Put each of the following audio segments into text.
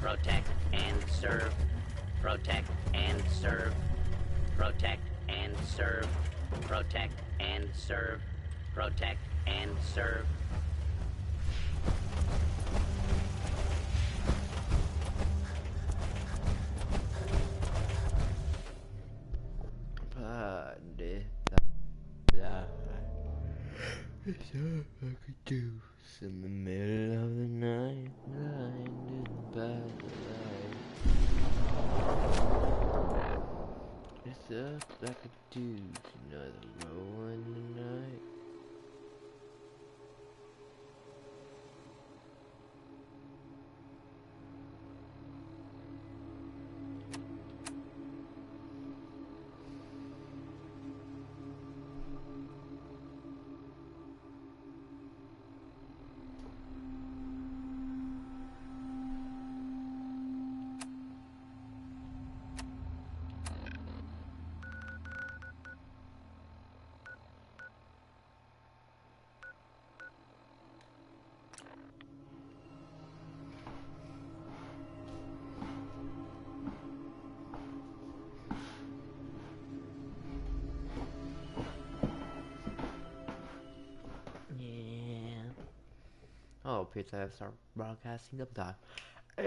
Protect and serve. Protect and serve. Protect and serve. Protect and serve. Protect and serve. It's all I could do. In the middle of the night, lying by the light. It's all I could do. Another roll in the night. Oh, Pizza have start broadcasting up time. Hey.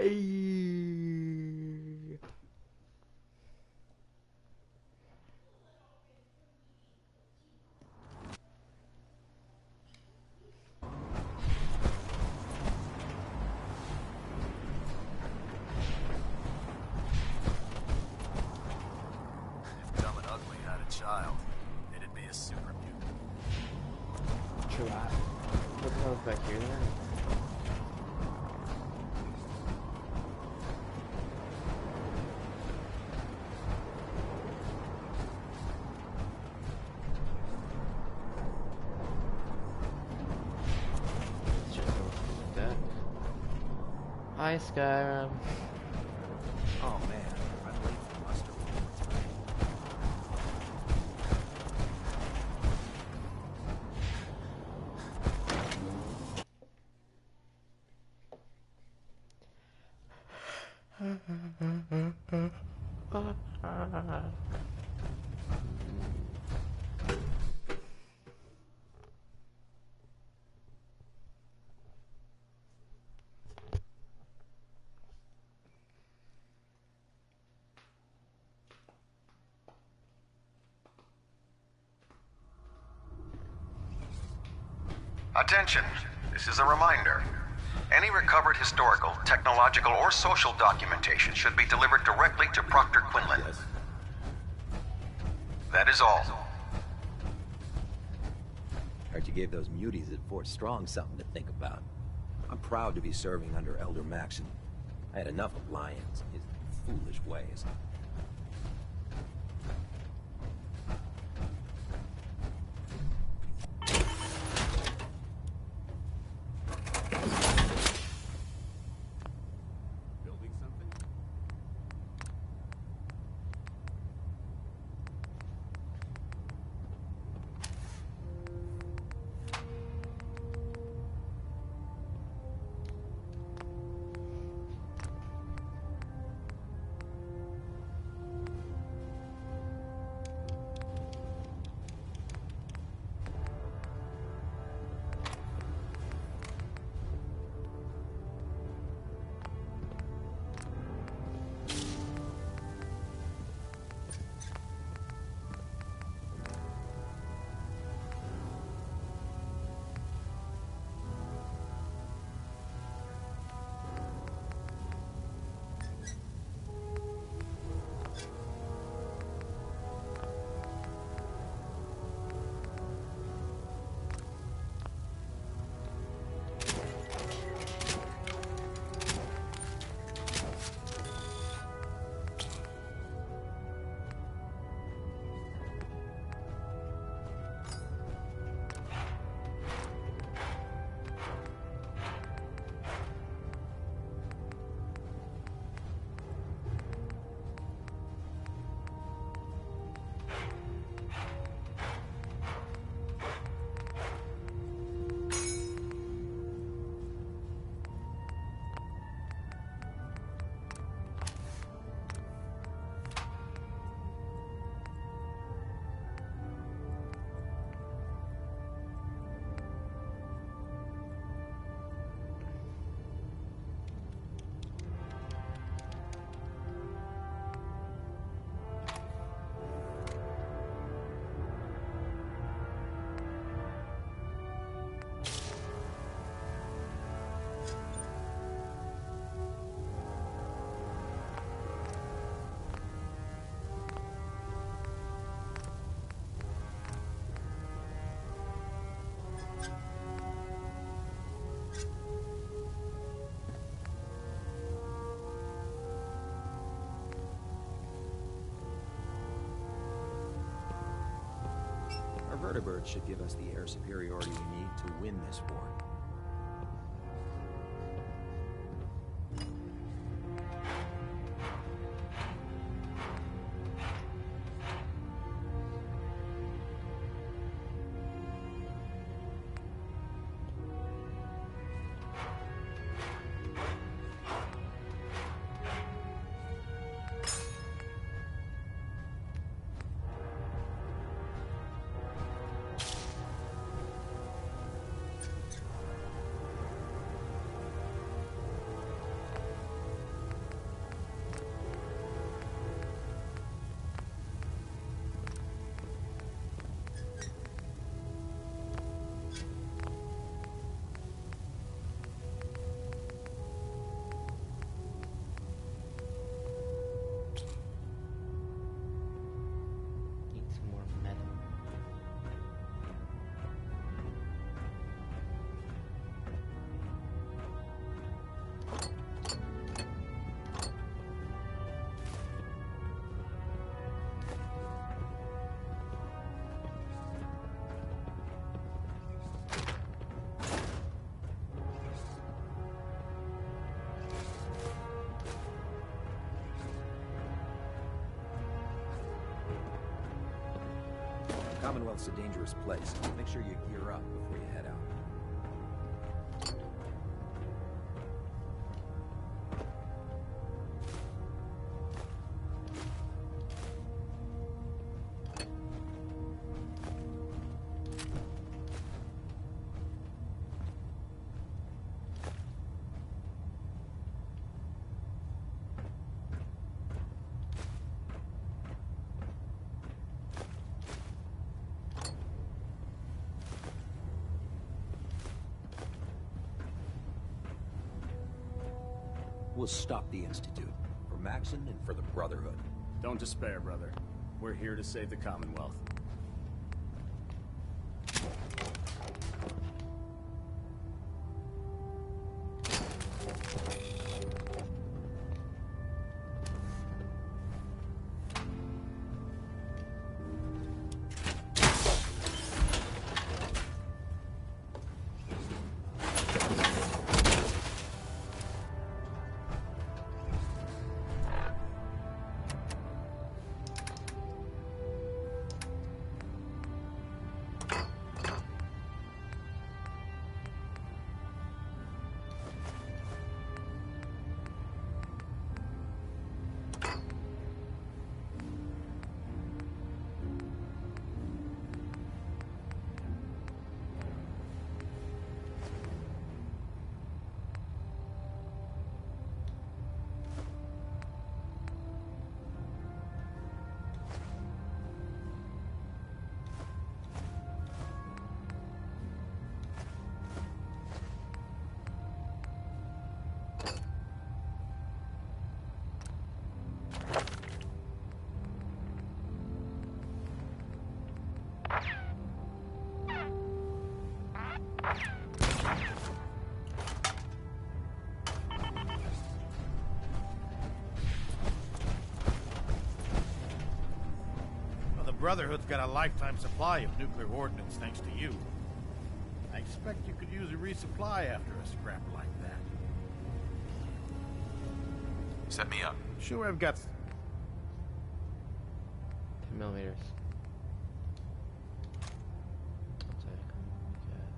If Dumb and Ugly had a child, it'd be a super mutant. True. What the hell is back here then? It's just like that. Hi, Skyrim. Oh man, I'm late for muster. Attention, this is a reminder. Any recovered historical, technological, or social documentation should be delivered directly to Proctor Quinlan. Yes. That is all. Heard you gave those muties at Fort Strong something to think about. I'm proud to be serving under Elder Maxon. I had enough of Lyons and his foolish ways. Building something? Vertibird should give us the air superiority we need to win this war. Need some more metal. Commonwealth's a dangerous place. Make sure you gear up before you head out. We'll stop the Institute. For Maxon and for the Brotherhood. Don't despair, brother. We're here to save the Commonwealth. Brotherhood's got a lifetime supply of nuclear ordnance thanks to you. I expect you could use a resupply after a scrap like that. Set me up. Sure, I've got... 10 millimeters. I'll take, I guess.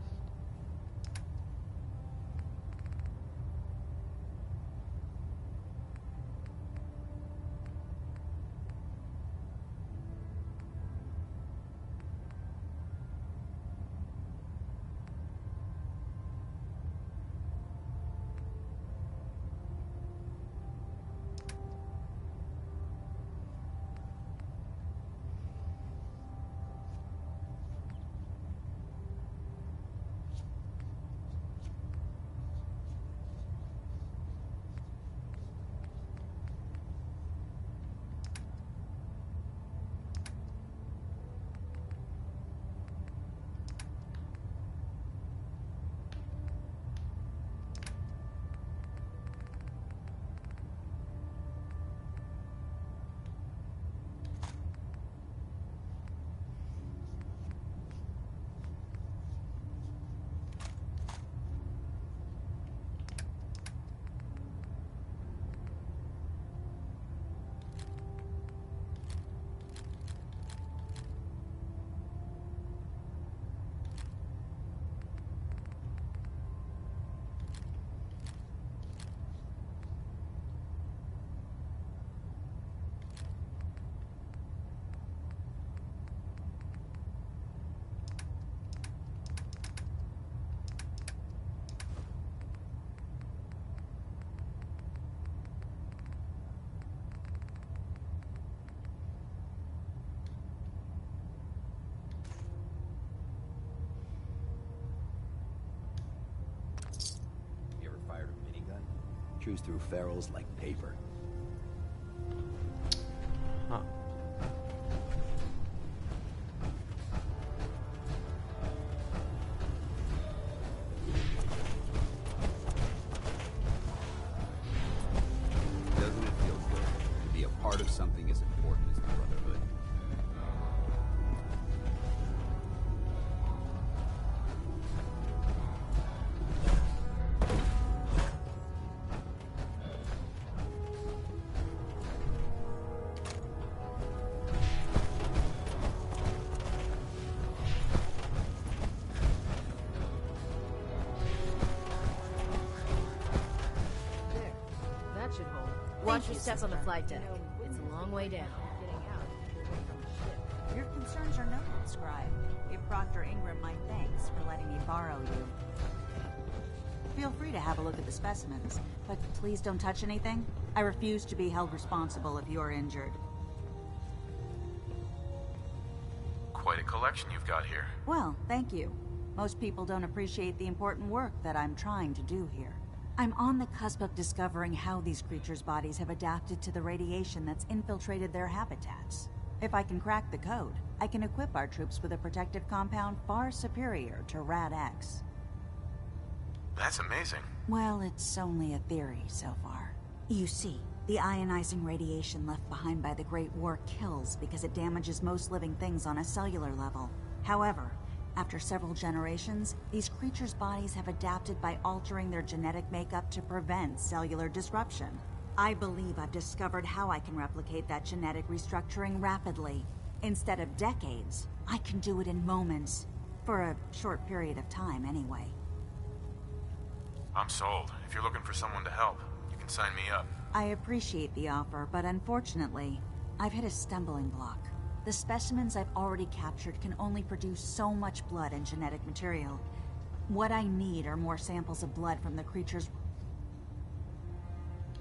chews through ferals like paper. Huh. Doesn't it feel good to be a part of something as important as the Brotherhood? There. That should hold. Watch your steps on the flight deck. It's a long way down. Your concerns are noted, Scribe. Give Proctor Ingram my thanks for letting me borrow you. Feel free to have a look at the specimens, but please don't touch anything. I refuse to be held responsible if you're injured. Quite a collection you've got here. Well, thank you. Most people don't appreciate the important work that I'm trying to do here. I'm on the cusp of discovering how these creatures' bodies have adapted to the radiation that's infiltrated their habitats. If I can crack the code, I can equip our troops with a protective compound far superior to Rad-X. That's amazing. Well, it's only a theory so far. You see, the ionizing radiation left behind by the Great War kills because it damages most living things on a cellular level. However, after several generations, these creatures' bodies have adapted by altering their genetic makeup to prevent cellular disruption. I believe I've discovered how I can replicate that genetic restructuring rapidly. Instead of decades, I can do it in moments. For a short period of time, anyway. I'm sold. If you're looking for someone to help, you can sign me up. I appreciate the offer, but unfortunately, I've hit a stumbling block. The specimens I've already captured can only produce so much blood and genetic material. What I need are more samples of blood from the creatures.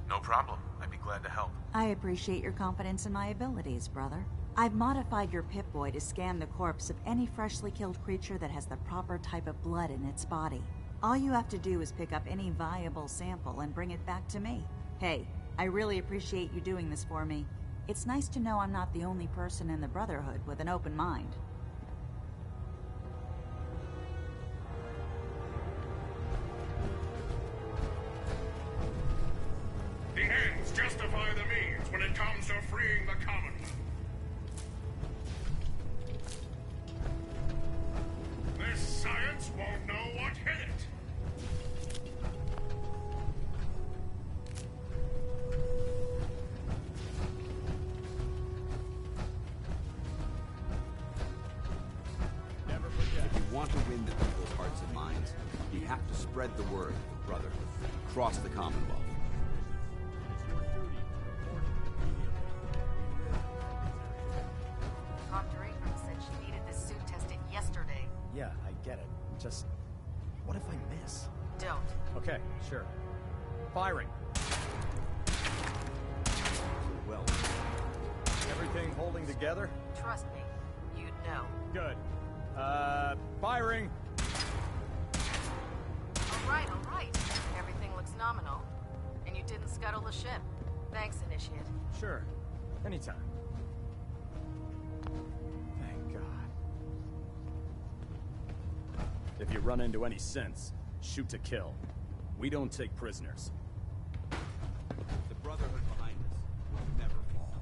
No problem. I'd be glad to help. I appreciate your confidence in my abilities, brother. I've modified your Pip-Boy to scan the corpse of any freshly killed creature that has the proper type of blood in its body. All you have to do is pick up any viable sample and bring it back to me. Hey, I really appreciate you doing this for me. It's nice to know I'm not the only person in the Brotherhood with an open mind. The ends justify the means when it comes to freeing the Commonwealth. This science won't know what hit it. If you want to win the people's hearts and minds, you have to spread the word of the Brotherhood across the Commonwealth. Dr. Ingram said she needed this suit tested yesterday. Yeah, I get it. Just... what if I miss? Don't. Okay, sure. Firing. Well, everything holding together? Trust me, you'd know. Good. Firing! All right. Everything looks nominal. And you didn't scuttle the ship. Thanks, Initiate. Sure. Anytime. Thank God. If you run into any sense, shoot to kill. We don't take prisoners. The Brotherhood behind us will never fall.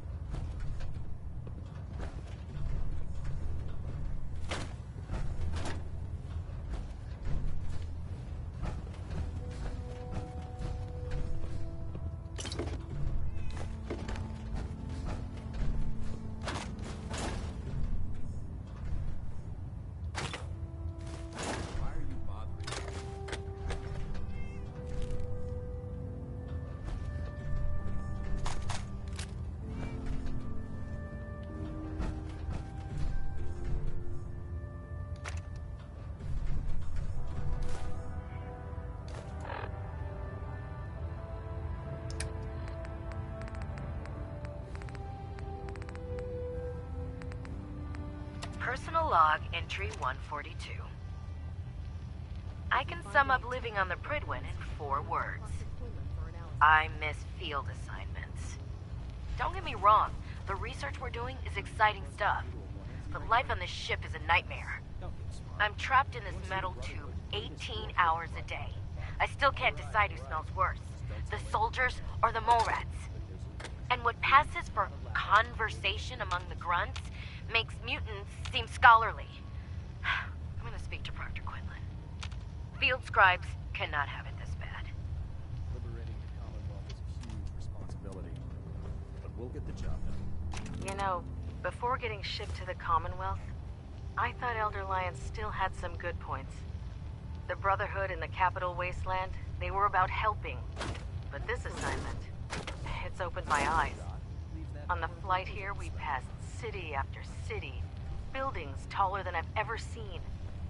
Why are you bothering me? Personal log entry 142. I can sum up living on the Prydwen in 4 words. I miss field assignments. Don't get me wrong, the research we're doing is exciting stuff. But life on this ship is a nightmare. I'm trapped in this metal tube 18 hours a day. I still can't decide who smells worse, the soldiers or the mole rats. And what passes for conversation among the grunts makes mutants seem scholarly. I'm gonna speak to Proctor Quinlan. Field scribes cannot have it this bad. Liberating the Commonwealth is a huge responsibility, but we'll get the job done. You know, before getting shipped to the Commonwealth, I thought Elder Alliance still had some good points. The Brotherhood in the Capital Wasteland, they were about helping. But this assignment, it's opened my eyes. On the flight here, we passed city after city, buildings taller than I've ever seen,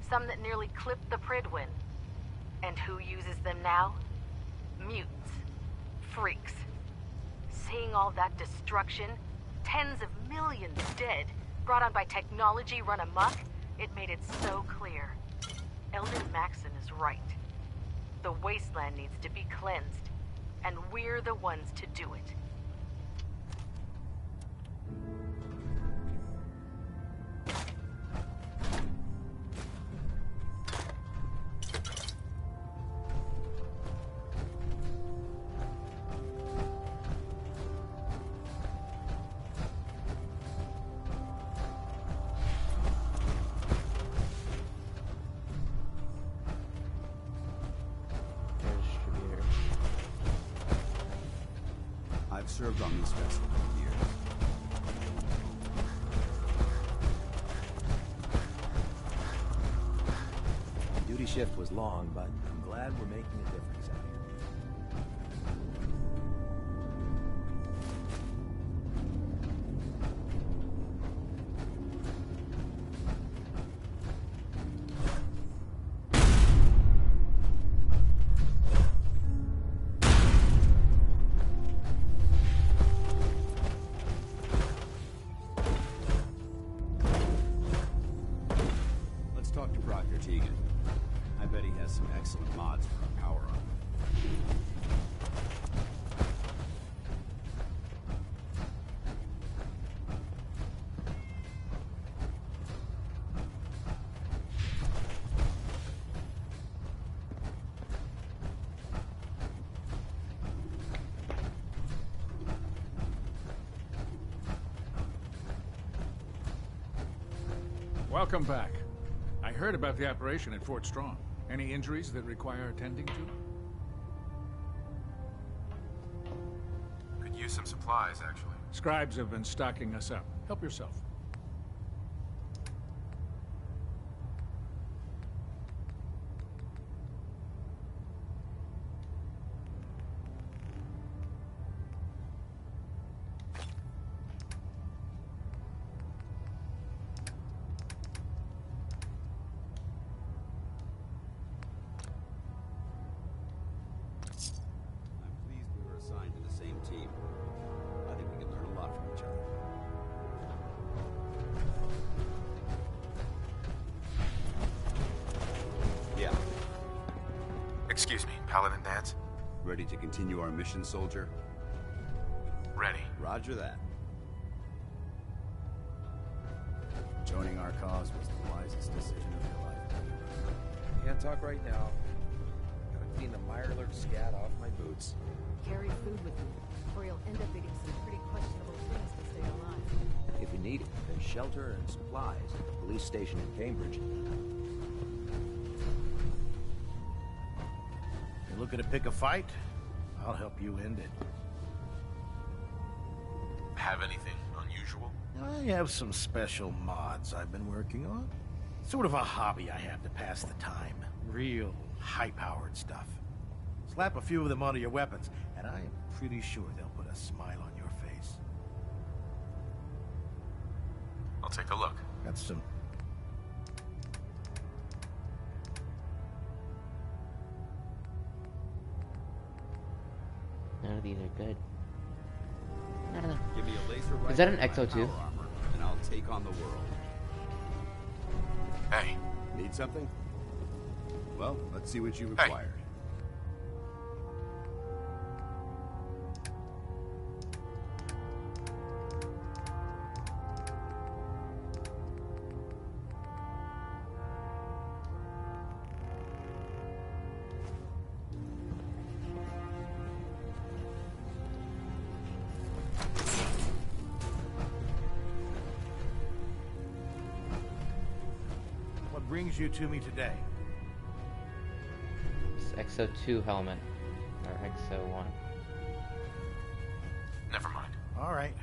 some that nearly clipped the Pridwin. And who uses them now? Mutants. Freaks. Seeing all that destruction, tens of millions dead, brought on by technology run amok, it made it so clear. Elder Maxson is right. The wasteland needs to be cleansed, and we're the ones to do it. I've served on this vessel for years. The duty shift was long, but I'm glad we're making a difference out here. Let's talk to Proctor Tegan. I bet he has some excellent mods for our power armor. Welcome back. I heard about the operation at Fort Strong. Any injuries that require attending to? Could use some supplies, actually. Scribes have been stocking us up. Help yourself. I'm pleased we were assigned to the same team. I think we can learn a lot from each other. Yeah. Excuse me, Paladin Dance? Ready to continue our mission, soldier? Ready. Roger that. Joining our cause was the wisest decision of your life. Can't talk right now. Gotta clean the Mirelurk scat off my boots. Carry food with you, or you'll end up eating some pretty questionable things to stay alive. If you need it, there's shelter and supplies at the police station in Cambridge. You looking to pick a fight? I'll help you end it. Have anything unusual? I have some special mods I've been working on. Sort of a hobby I have to pass the time. Real high-powered stuff. Slap a few of them onto your weapons, and I am pretty sure they'll put a smile on your face. I'll take a look. Got some... None of these are good. None of them. Give me a laser Is that an rifle and my XO2? power armor, and I'll take on the world. Hey. Need something? Well, let's see what you required. brings you to me today? It's XO2 helmet. Or XO1. Never mind. All right.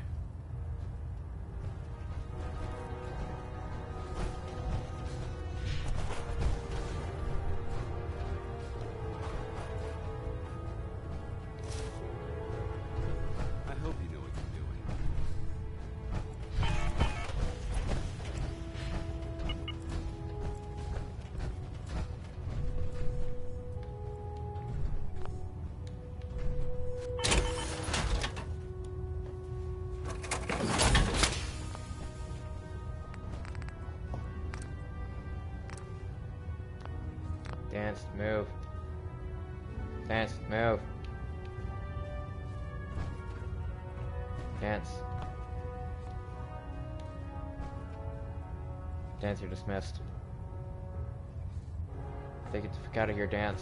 I hope you know what you're doing. Dance, move. Dance, move. Dance. Dance, you're dismissed. Take it the fuck out of here, Dance.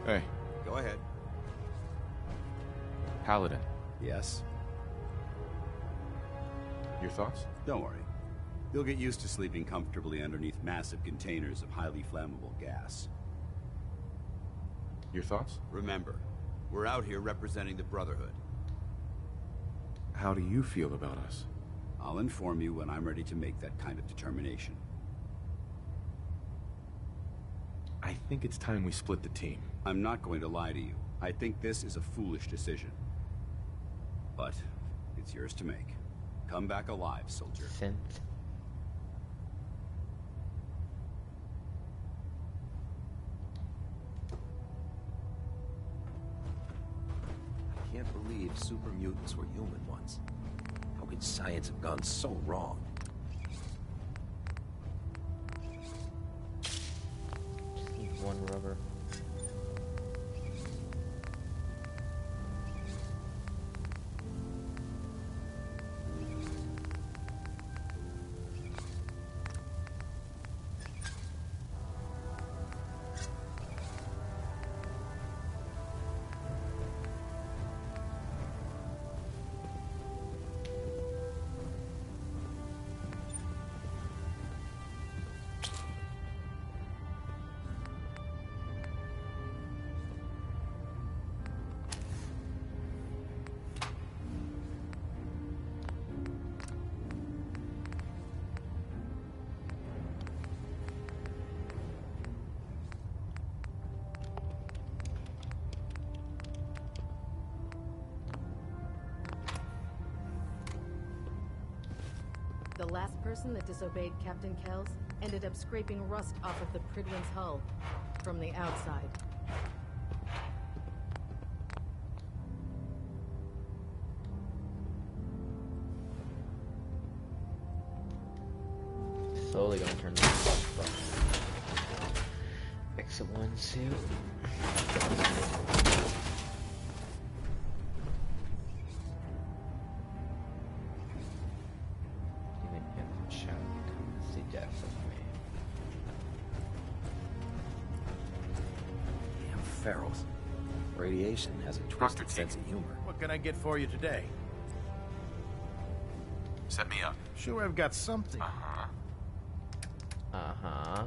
Hey, Go ahead. Paladin. Yes? Your thoughts? Don't worry. You'll get used to sleeping comfortably underneath massive containers of highly flammable gas. Your thoughts? Remember, we're out here representing the Brotherhood. How do you feel about us? I'll inform you when I'm ready to make that kind of determination. I think it's time we split the team. I'm not going to lie to you. I think this is a foolish decision. But it's yours to make. Come back alive, soldier. Synth. I can't believe super mutants were human once. How could science have gone so wrong? Just need one rubber. The last person that disobeyed Captain Kells ended up scraping rust off of the Prydwen's hull from the outside. Slowly gonna turn this Exit one suit. Ferals. Radiation has a twisted sense of humor. What can I get for you today? Set me up. Sure, I've got something. Uh-huh. Uh-huh.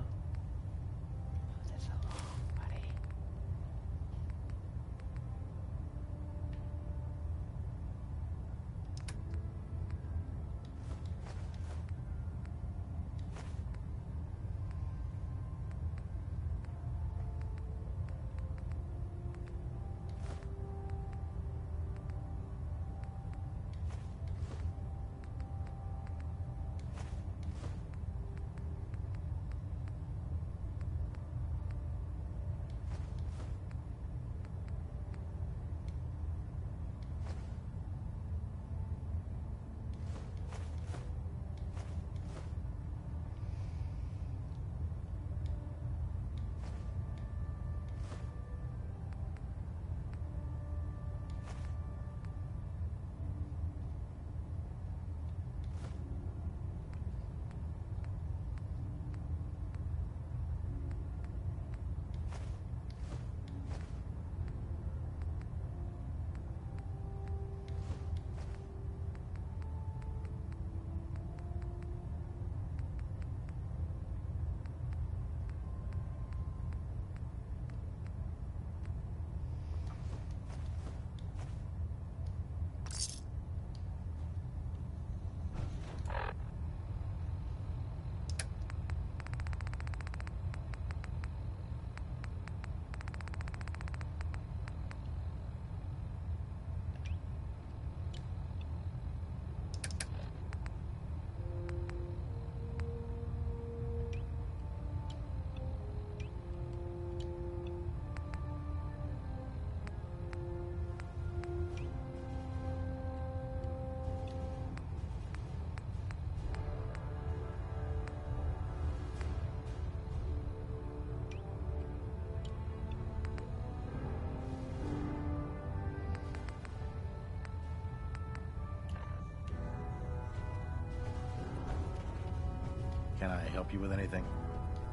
Can I help you with anything?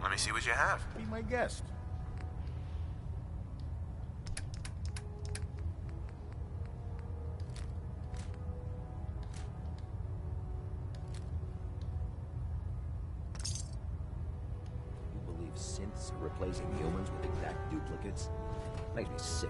Let me see what you have. Be my guest. You believe synths are replacing humans with exact duplicates? Makes me sick.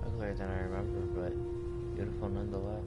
Uglier than I remember, but beautiful nonetheless.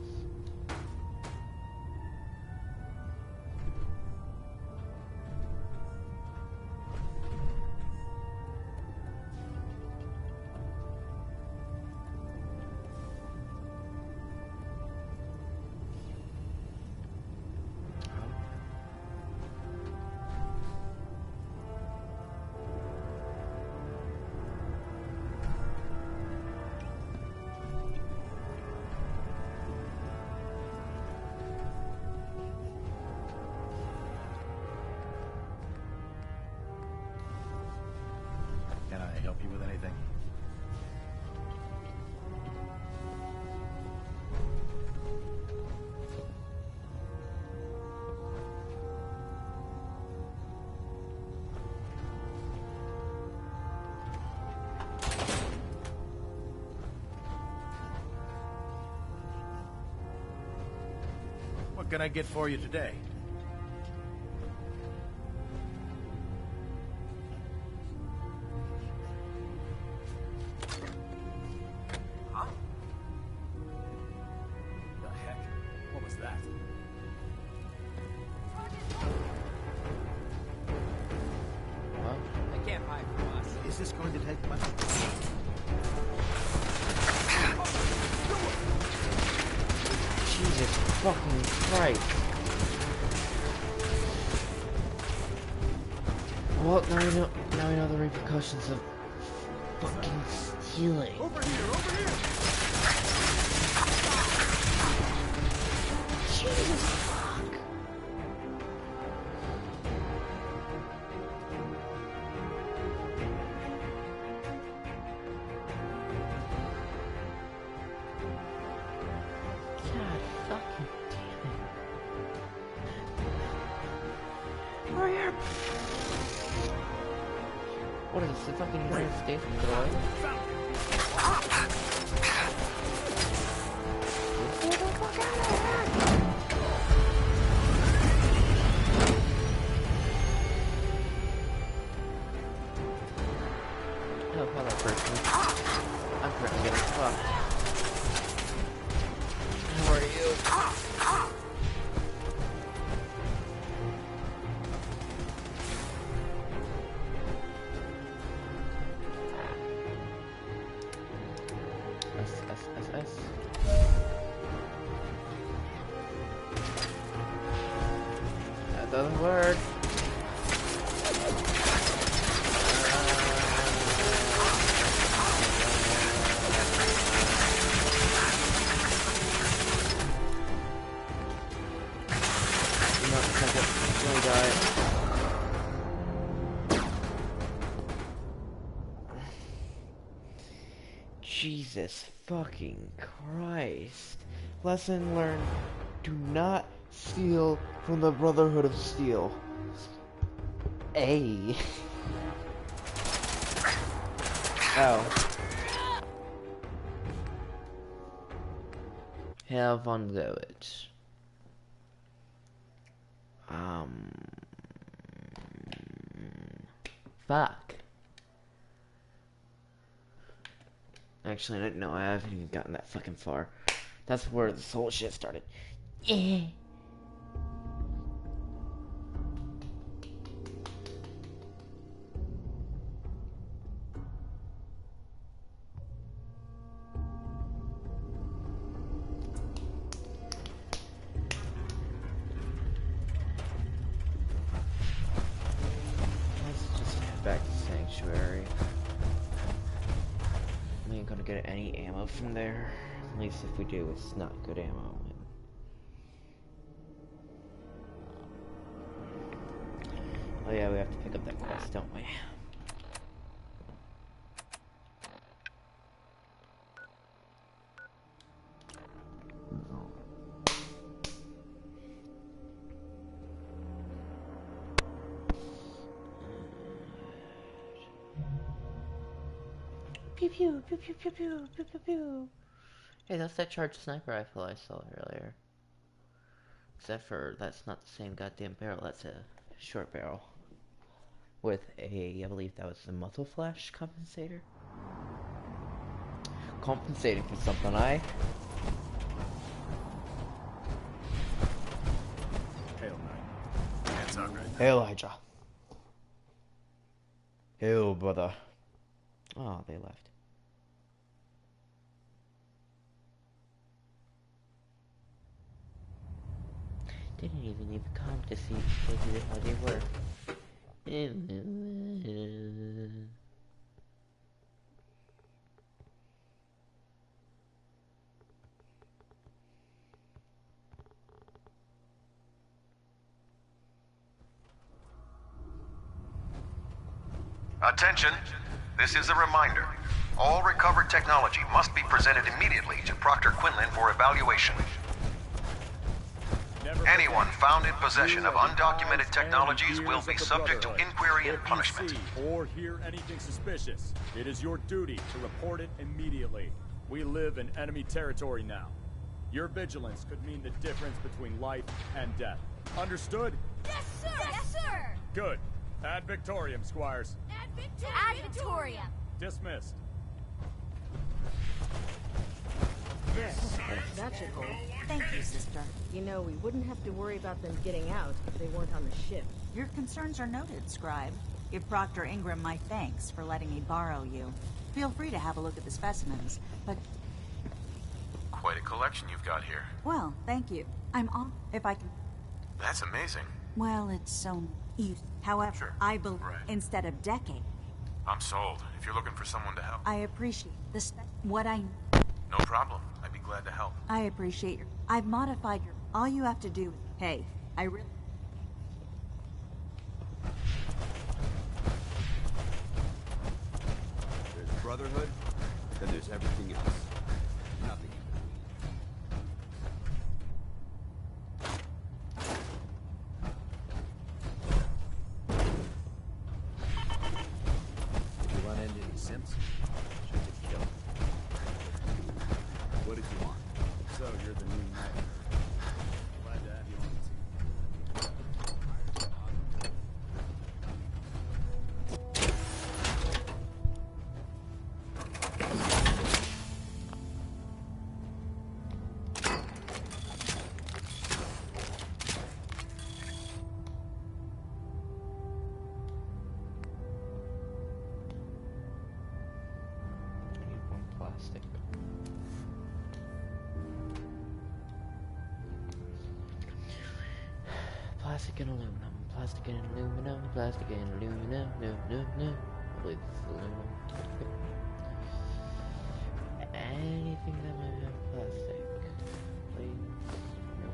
Can I help you with anything? What can I get for you today? Huh? The heck? What was that? Well, I can't hide from us. Is this going to take much? Jesus fucking Christ. Well, now we know the repercussions of fucking stealing. Over here, over here! Jesus fuck. God fucking damn it. Hurry up. What is this, the fucking United States of the way? Get the fuck out of here! Oh, hello, person. I'm currently getting fucked. How are you? S. That doesn't work. Jesus fucking Christ. Lesson learned. Do not steal from the Brotherhood of Steel. A. Oh. Have fun with it. Fuck. Actually, no, I haven't even gotten that fucking far. That's where this whole shit started. Yeah. Let's just head back to Sanctuary. I ain't gonna get any ammo from there. At least if we do, it's not good ammo. Oh yeah, we have to pick up that quest, don't we? Pew pew pew pew pew pew pew pew pew. Hey, that's that charged sniper rifle I saw earlier. Except for that's not the same goddamn barrel. That's a short barrel with a, I believe that was the muzzle flash compensator. Compensating for something, Hail 9. Hands up, right? Hail Hydra. Hail brother. Oh, they left. Didn't even leave a comment to see how they were. Attention! This is a reminder. All recovered technology must be presented immediately to Proctor Quinlan for evaluation. Anyone found in possession of undocumented technologies will be subject to inquiry and punishment. If you see or hear anything suspicious, it is your duty to report it immediately. We live in enemy territory now. Your vigilance could mean the difference between life and death. Understood? Yes, sir! Yes, sir! Good. Ad Victoriam, Squires. Ad Victoriam! Dismissed. Yes, that should hold. Thank you, sister. You know, we wouldn't have to worry about them getting out if they weren't on the ship. Your concerns are noted, Scribe. Give Proctor Ingram my thanks for letting me borrow you. Feel free to have a look at the specimens, but... Quite a collection you've got here. Well, thank you. I'm on if I can... That's amazing. Well, it's so... However, Sure. I believe Right. instead of decade, I'm sold. If you're looking for someone to help. I appreciate the what I... No problem. I'd be glad to help. I appreciate your... I've modified your... All you have to do... Hey, I really... There's Brotherhood, then there's everything else. Nothing. Did you run into any simps? Should you kill? What did you want? So, you're the new knight. Glad to have you on the team. I need one plastic. Plastic and aluminum, plastic and aluminum, plastic and aluminum, no. I believe this is aluminum. Anything that might have plastic, please. No.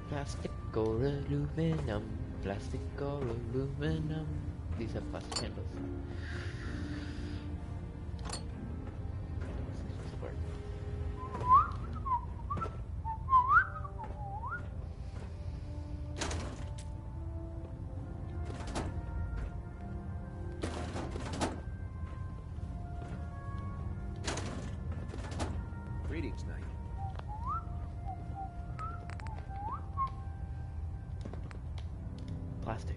Plastic or aluminum, plastic or aluminum. These have plastic handles. Greetings, Knight. Plastic.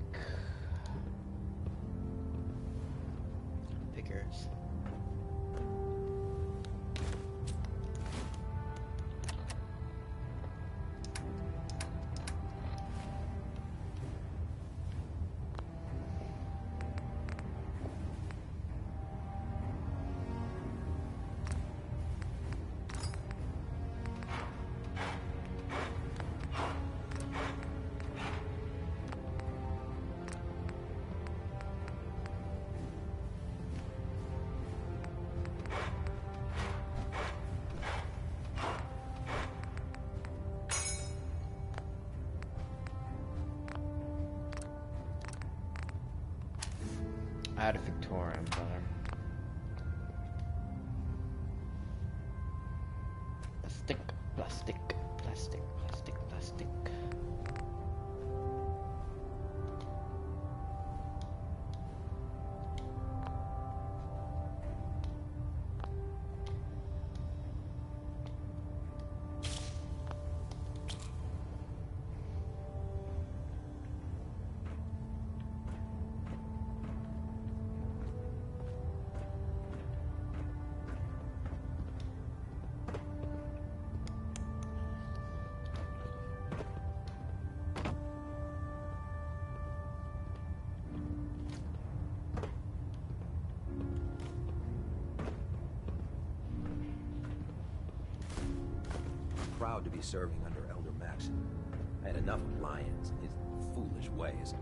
Figures. Ad Victoriam, brother. Plastic, plastic, plastic, plastic, plastic. Proud to be serving under Elder Maxon. I had enough of Lyons and his foolish ways.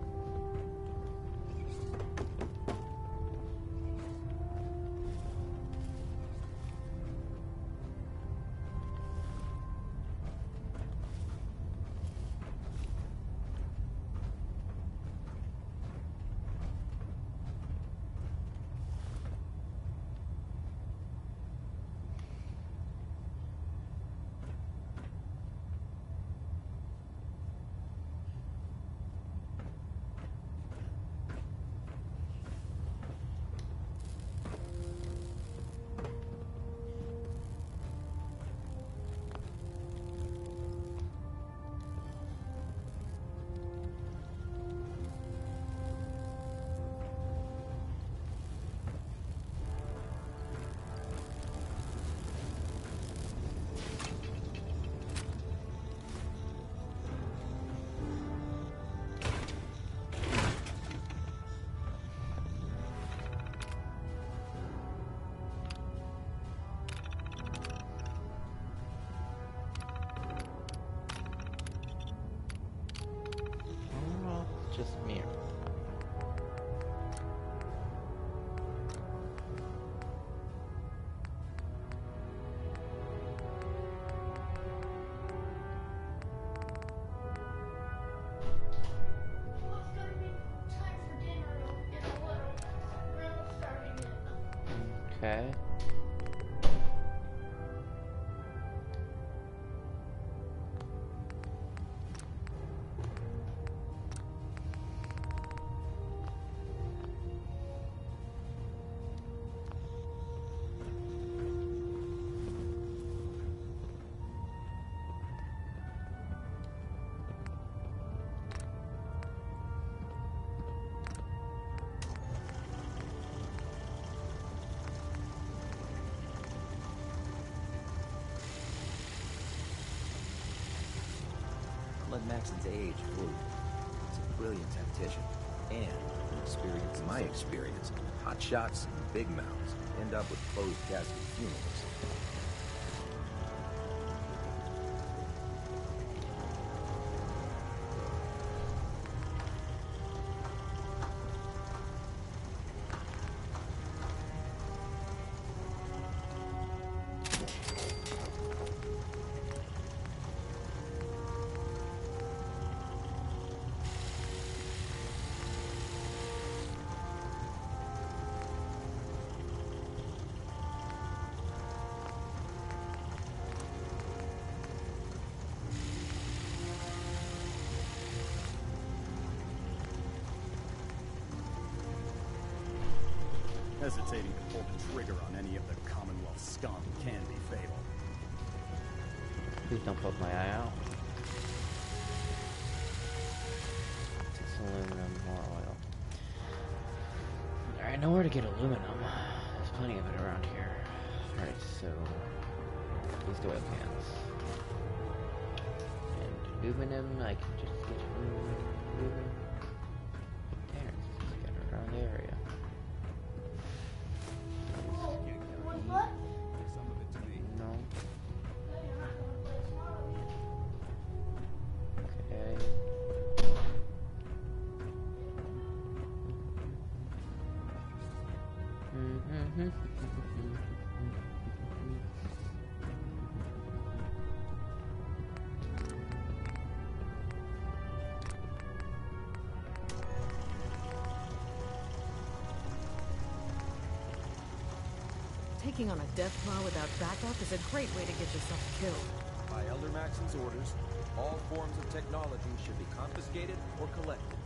Just me. Okay. Let Maxon's age fool you. He's a brilliant tactician and an experience. In my experience, hot shots and big mouths end up with closed casket funerals. Hesitating to pull the trigger on any of the Commonwealth scum can be fatal. Please don't poke my eye out. 6 aluminum, more oil. Alright, I know where to get aluminum. There's plenty of it around here. Alright, so these do have cans. And aluminum, I can just get aluminum. There, just get around the area. Taking on a death claw without backup is a great way to get yourself killed. By Elder Maxon's orders, all forms of technology should be confiscated or collected.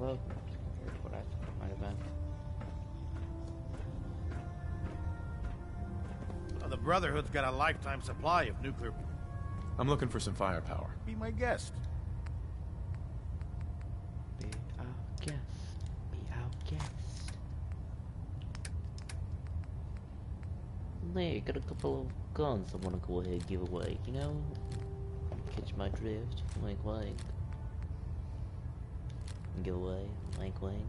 Well, compared to what I thought it might have been. Well, the Brotherhood's got a lifetime supply of nuclear... I'm looking for some firepower. Be my guest. Be our guest. Be our guest. There, got a couple of guns I want to go ahead and give away, you know? Catch my drift. Wink, wink. Give away, wink wink.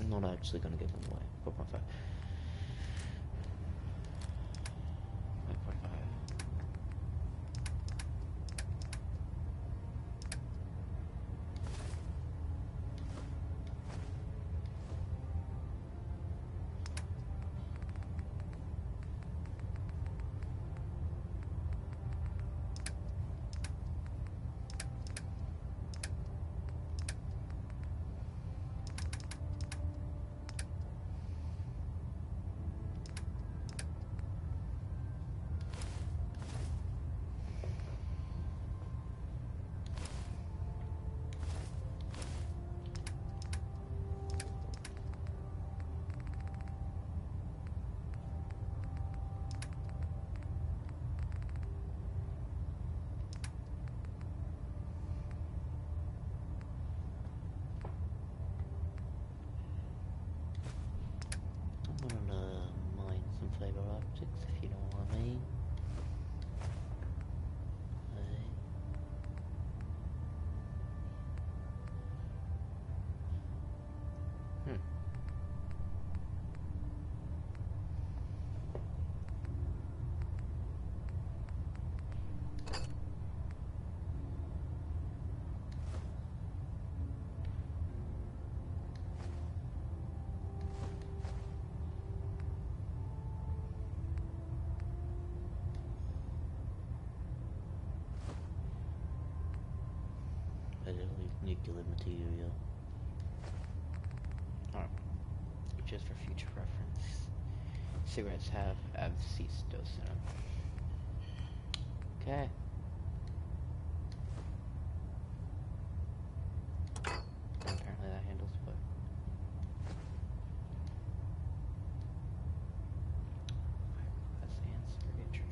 I'm not actually gonna give them away. 4.5. 5.5. If you know what I mean. Nuclear material. Alright. Just for future reference. Cigarettes have asbestos in them. Okay. Apparently that handles what? That's the answer. Entry.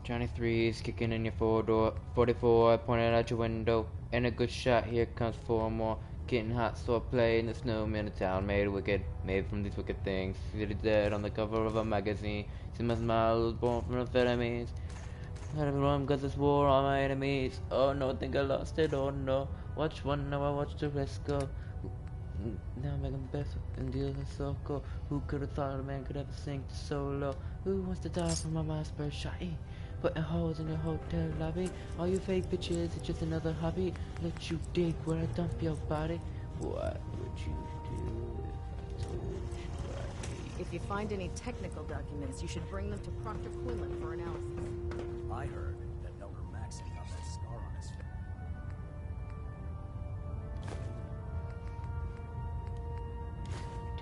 Johnny 3's kicking in your 44, pointed out your window. And a good shot, here comes 4 more. Getting hot, so I play in the snowman, a town made wicked, made from these wicked things. See the dead on the cover of a magazine. See my smile was born from amphetamines. Had to run cause it's war on my enemies. Oh no, I think I lost it, oh no. Watch one, now I watch the rest go. Now I'm making best and deal with circle. Who could have thought a man could ever sing solo? Who wants to die from a mouse bird shotty? Putting holes in your hotel lobby. All you fake bitches, it's just another hobby. Let you dig where I dump your body. What would you do if I told you I hate? If you find any technical documents, you should bring them to Proctor Quinlan for analysis. I heard that Elder Maxson got that scar on his face.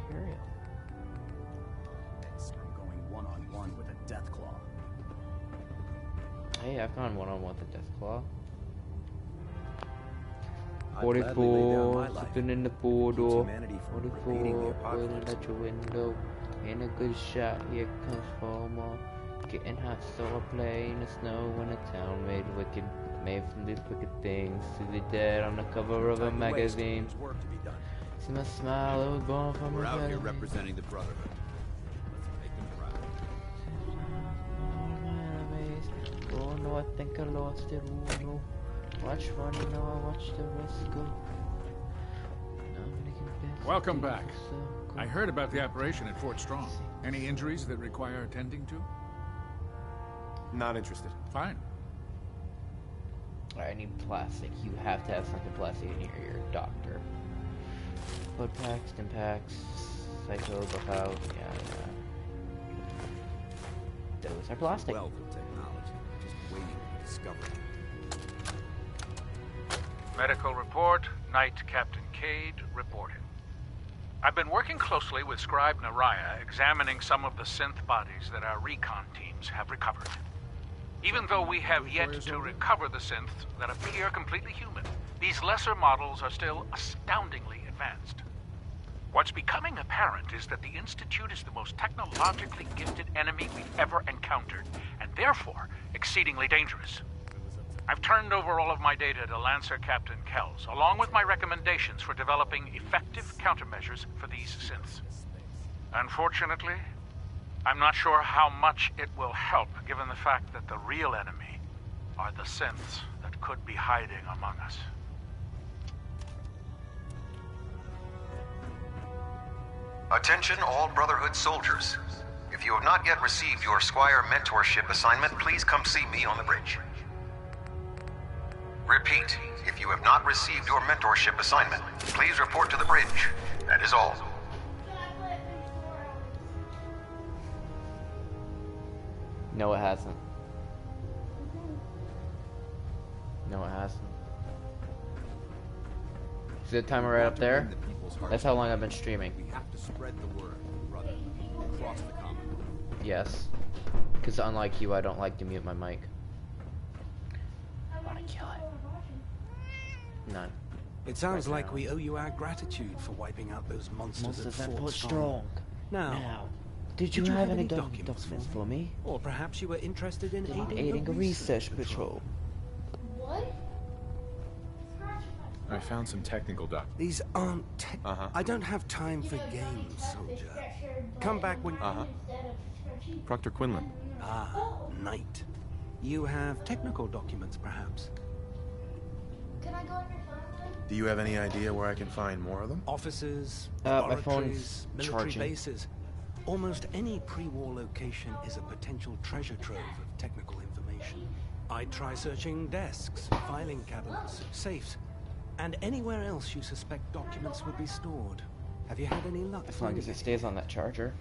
Material. I'm going one-on-one with a Deathclaw. Hey, I found one-on-one with the Deathclaw. I'd gladly lay down 44, my life slipping in the 4 to keep door. humanity from repeating 44, the pointing apocalypse. at your window. And a good shot, here comes 4 more. Getting hot, so I play in the snow in a town made wicked, made from these wicked things. See the dead on the cover of a magazine. There's work to be done. See my smile, it was born from We're a out here magazine. representing the Brotherhood. Let's make them proud. All my enemies. Oh no, I think I lost it. Oh no. Watch one, now I watch the rest go. Now I'm making best Welcome things back. so good. I heard about the operation at Fort Strong. Any injuries that require attending to? Not interested. Fine. I need plastic. You have to have something plastic in here. You're a doctor. Blood packs, stim packs, psycho, buff out. Yeah. Those are plastic. Wealth of technology, just waiting to be discovered. Medical report, Knight Captain Cade reporting. I've been working closely with Scribe Naraya, examining some of the synth bodies that our recon teams have recovered. Even though we have yet to recover the synths that appear completely human, these lesser models are still astoundingly advanced. What's becoming apparent is that the Institute is the most technologically gifted enemy we've ever encountered, and therefore exceedingly dangerous. I've turned over all of my data to Lancer Captain Kells, along with my recommendations for developing effective countermeasures for these synths. Unfortunately, I'm not sure how much it will help, given the fact that the real enemy are the synths that could be hiding among us. Attention all Brotherhood soldiers. If you have not yet received your Squire mentorship assignment, please come see me on the bridge. Repeat, if you have not received your mentorship assignment, please report to the bridge. That is all. No, it hasn't. No, it hasn't. See the timer right up there? That's how long I've been streaming. We have to spread the word, brother, across the Commonwealth. Yes. Because unlike you, I don't like to mute my mic. I want to kill it. None. It sounds like we owe you our gratitude for wiping out those monsters at Fort Strong. Now, did you have any documents for me? Or perhaps you were interested in Aiding a research patrol. What? I found some technical These aren't I don't have time for games, soldier. Come back when... Proctor Quinlan. Ah, Knight. You have technical documents, perhaps? Can I go on your phone? Do you have any idea where I can find more of them? Offices, my laboratories, phone's military charging. bases. Almost any pre-war location is a potential treasure trove of technical information. I'd try searching desks, filing cabinets, safes, and anywhere else you suspect documents would be stored. Have you had any luck? As long as it stays on that charger.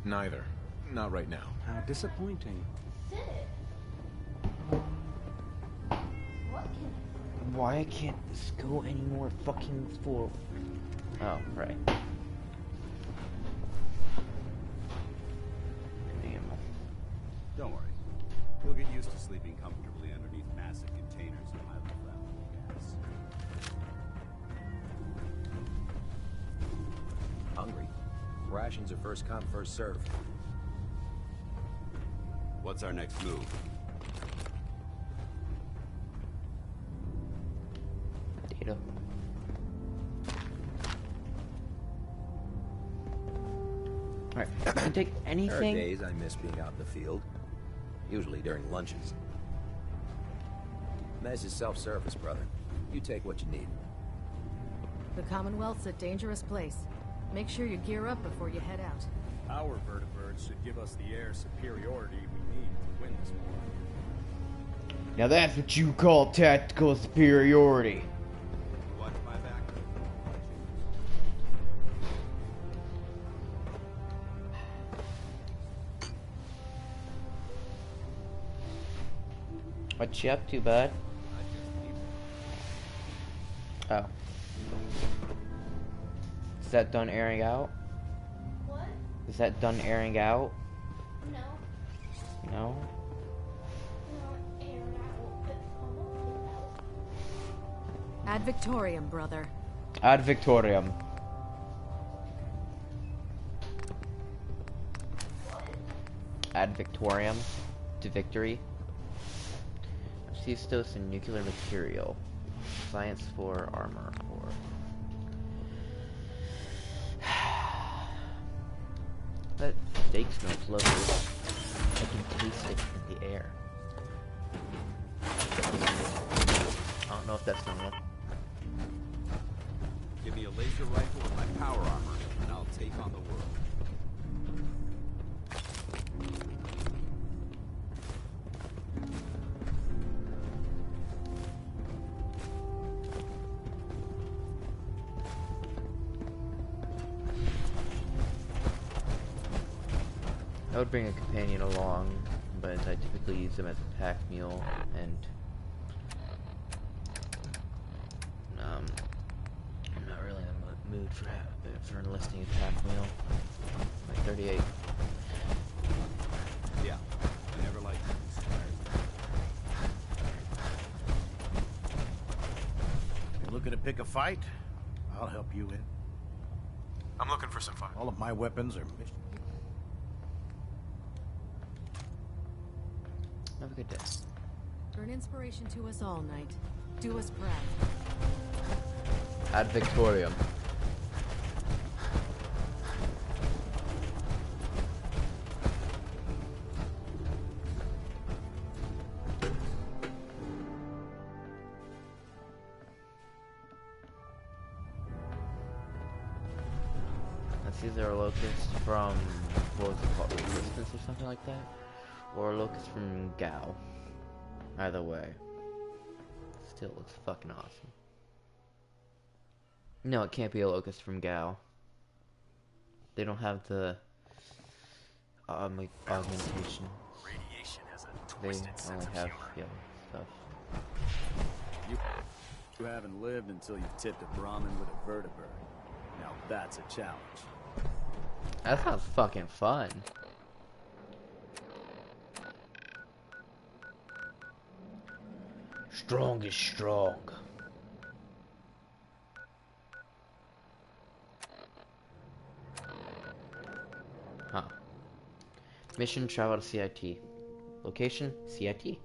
Neither. Not right now. How disappointing. Why can't this go any more fucking forward? Oh, right. Don't worry. You'll get used to sleeping comfortably underneath massive containers of highly flammable gas. Hungry. Rations are first come, first served. What's our next move? Data. Alright, you can take anything. There are days I miss being out in the field. Usually during lunches. Mess is self-service, brother. You take what you need. The Commonwealth's a dangerous place. Make sure you gear up before you head out. Our vertibirds should give us the air superiority we need to win this war. Now that's what you call tactical superiority. Watch my back. What you up to, bud? Oh. Is that done airing out? What? Is that done airing out? No. No? Not air out, but almost out. Ad Victoriam, brother. Ad Victoriam. Ad Victoriam to victory. Cestos and nuclear material. Science for armor for. That steak smells lovely. I can taste it in the air. I don't know if that's enough. Give me a laser rifle and my power armor, and I'll take on the world. I would bring a companion along, but I typically use them as a pack mule, and I'm not really in the mood for enlisting a pack mule. Like 38. Yeah, I never liked it. You're looking to pick a fight? I'll help you in. I'm looking for some fun. All of my weapons are mission. Have a good day. You're an inspiration to us all, Knight. Do us proud. Ad Victoriam. That's either a locust from, what was it called, Resistance or something like that? Or a locust from Gao. Either way. Still looks fucking awesome. No, it can't be a locust from Gao. They don't have the augmentation. Radiation has a They twisted sense only of have humor. stuff. You haven't lived until you've tipped a Brahmin with a vertibird. Now that's a challenge. That sounds fucking fun. Strong is strong. Huh. Mission travel to CIT. Location CIT.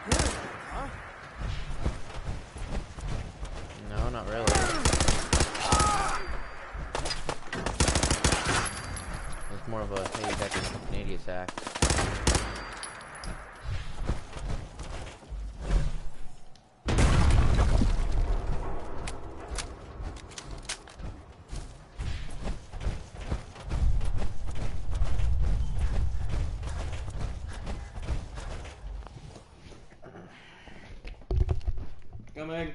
disappearing, huh? No, not really. It's more of a, hey, back in the Canadian act. Coming.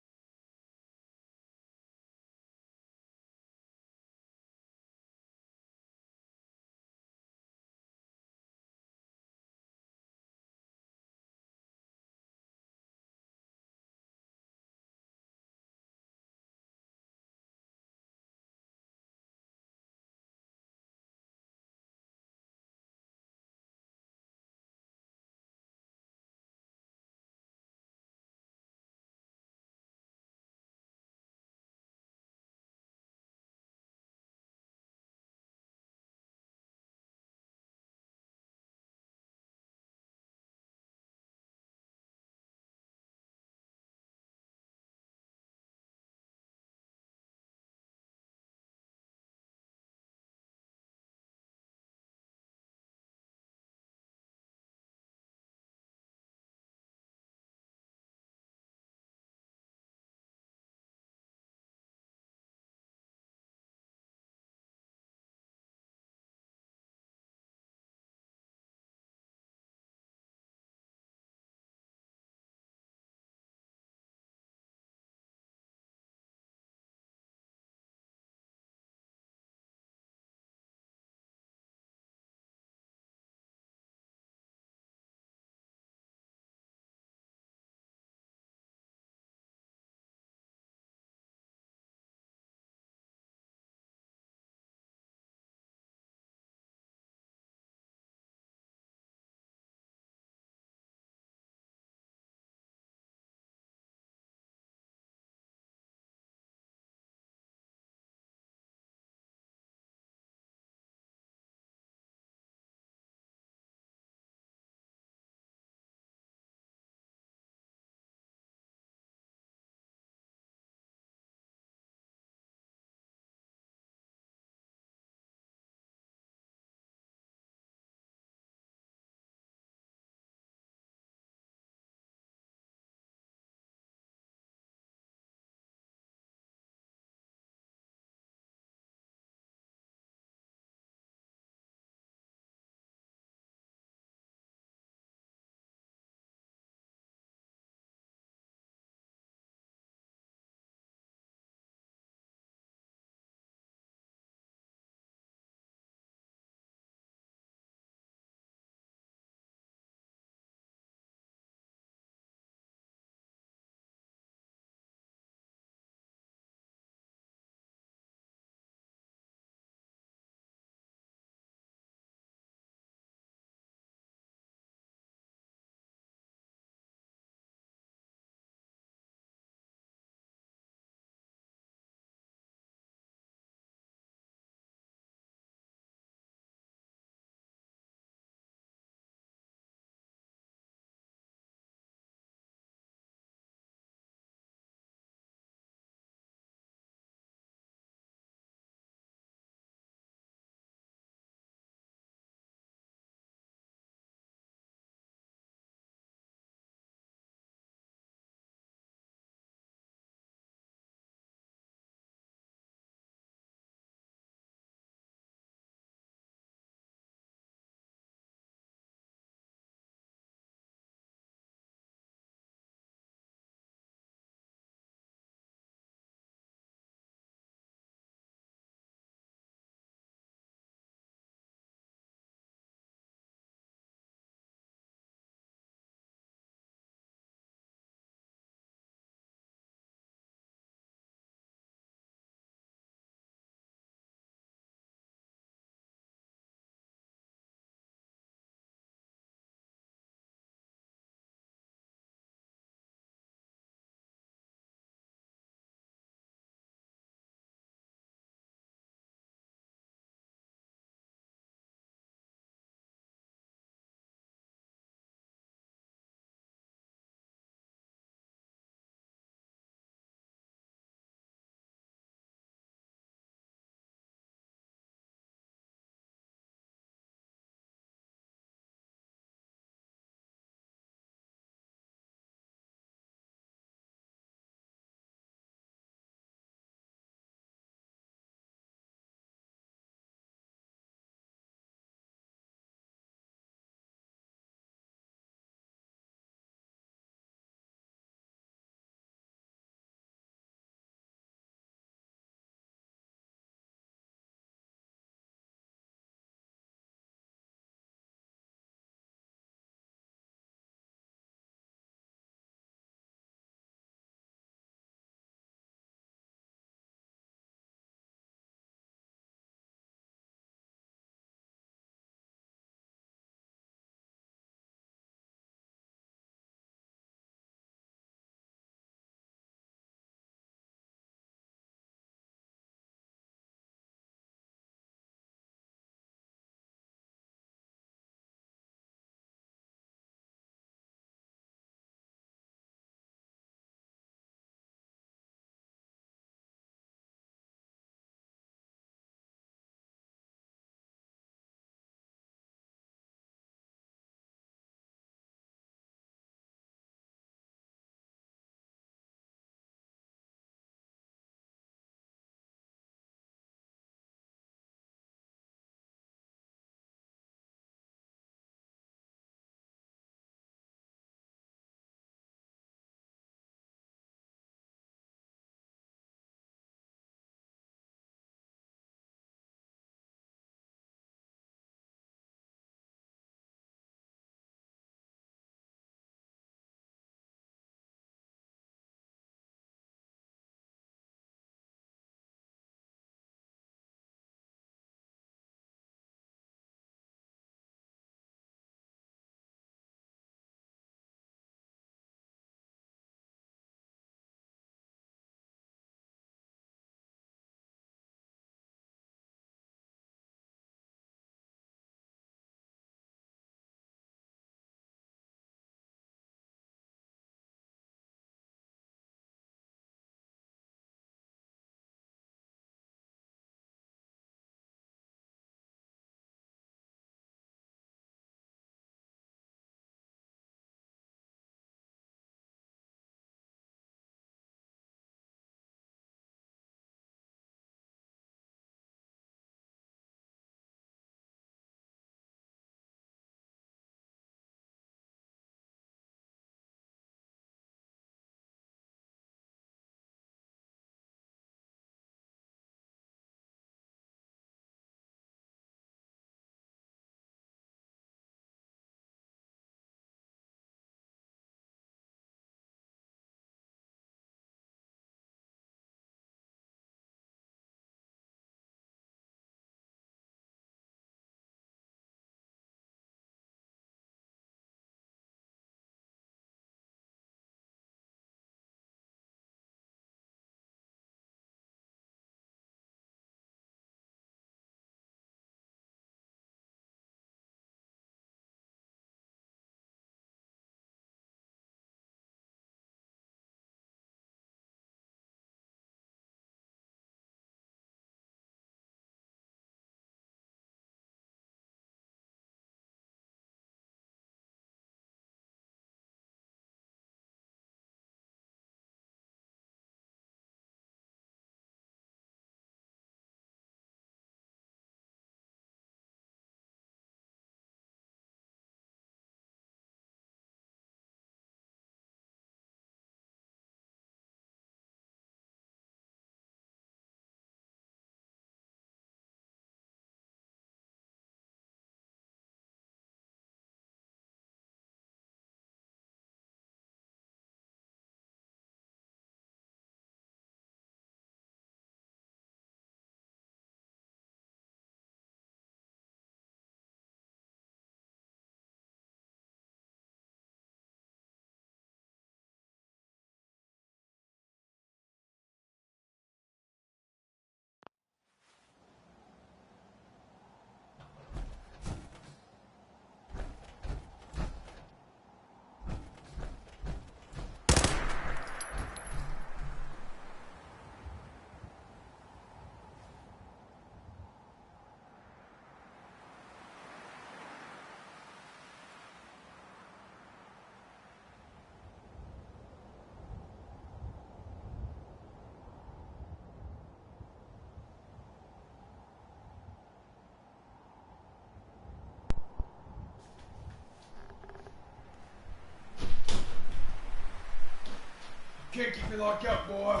can't keep me locked up, boy.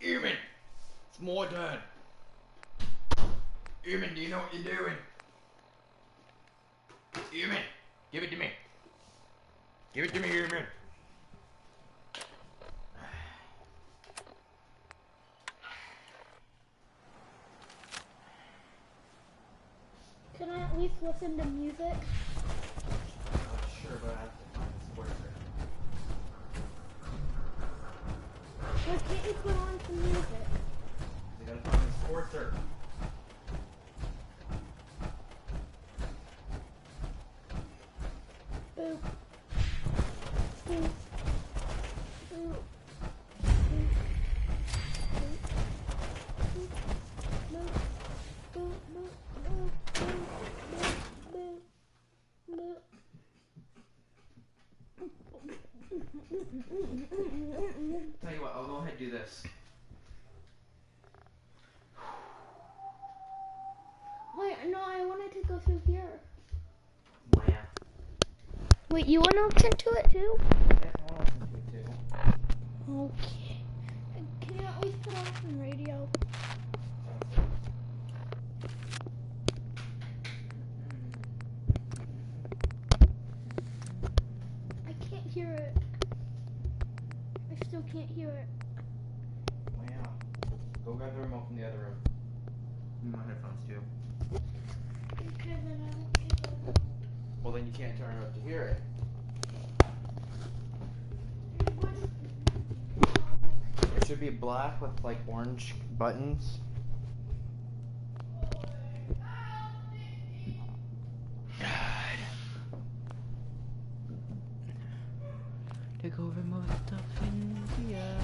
Eamon, it's my turn. Eamon, do you know what you're doing? Eamon, give it to me. Give it to me, Eamon. Can I at least listen to music? Sure, but I have to find the sports room. Why can't you put on some music? I gotta find the sports room. Boop. Boop. Boop. Tell you what, I'll go ahead and do this. Wait, no, I wanted to go through here. Wow. Wait, you want to listen to it too? Yeah, I want to listen to it too. Okay. Can you at least put on some radio? I can't hear it. I still can't hear it. Wow. Go grab the remote from the other room. And my headphones too. Okay, then I won't get them. Well, then you can't turn it up to hear it. It should be black with like orange buttons. God. Take over most of India.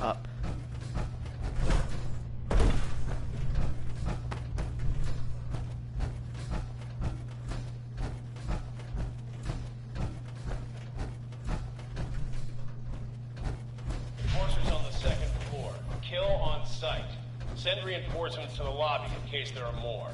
Up. Enforcers on the second floor. Kill on sight. Send reinforcements to the lobby in case there are more.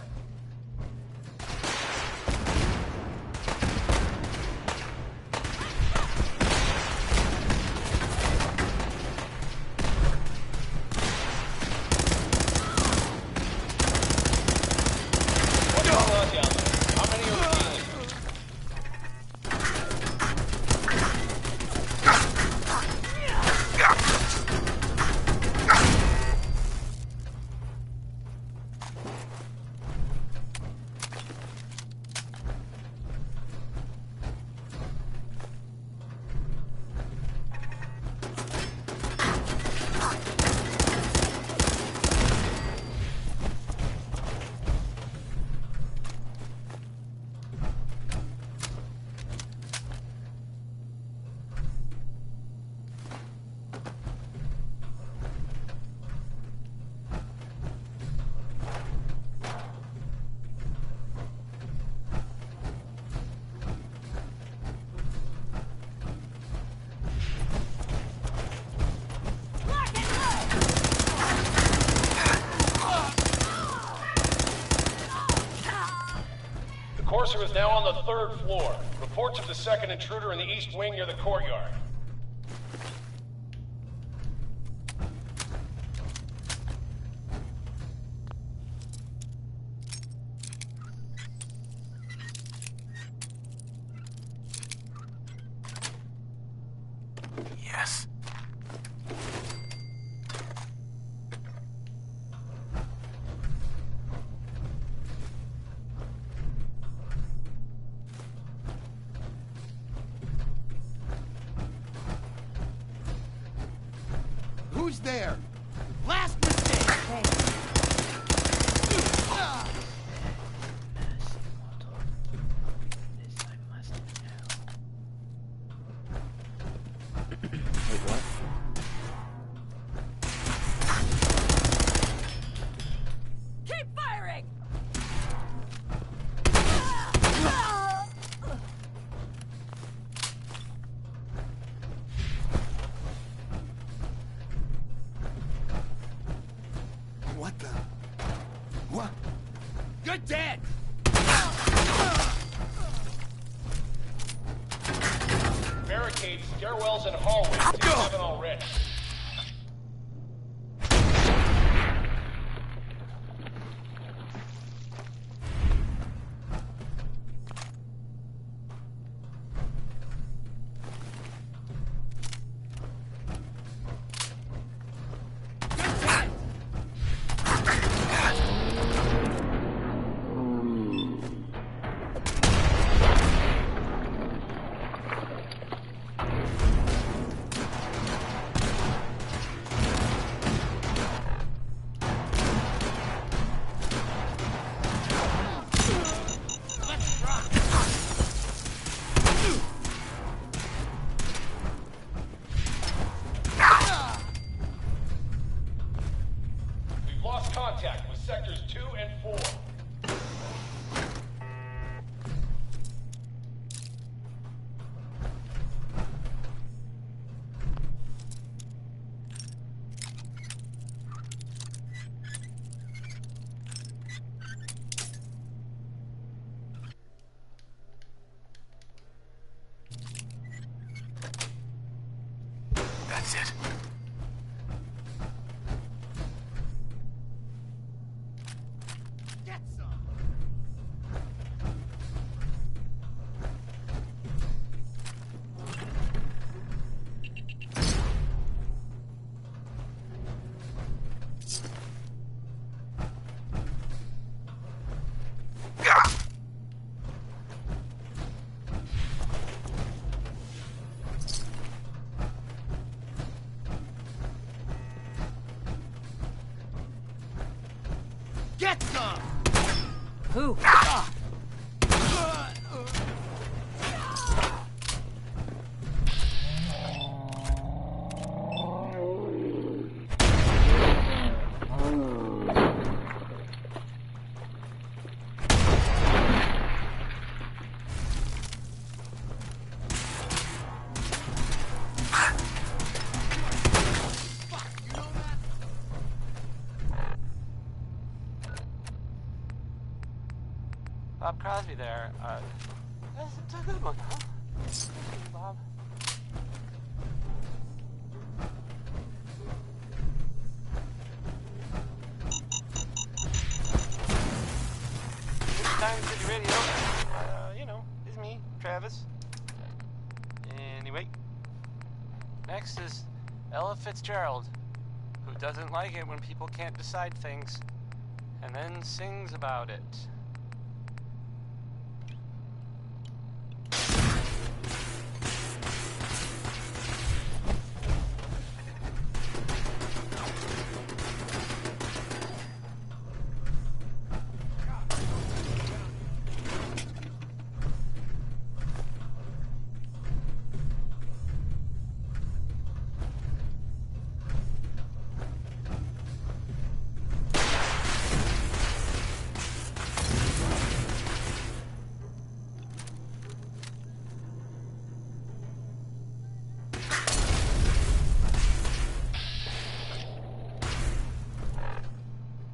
What's going on down there? How many are we dealing with? The Courser is now on the third floor. Reports of the second intruder in the east wing near the courtyard. Yes. Who's there? Last mistake! Good dead! Barricade stairwells and hallways if you haven't already. Contact with sectors 2 and 4. That's it. Get some! Who? Bob Crosby there. It's a good one, huh? Bob. Time City Radio. You know, it's me, Travis. Anyway. Next is Ella Fitzgerald, who doesn't like it when people can't decide things, and then sings about it.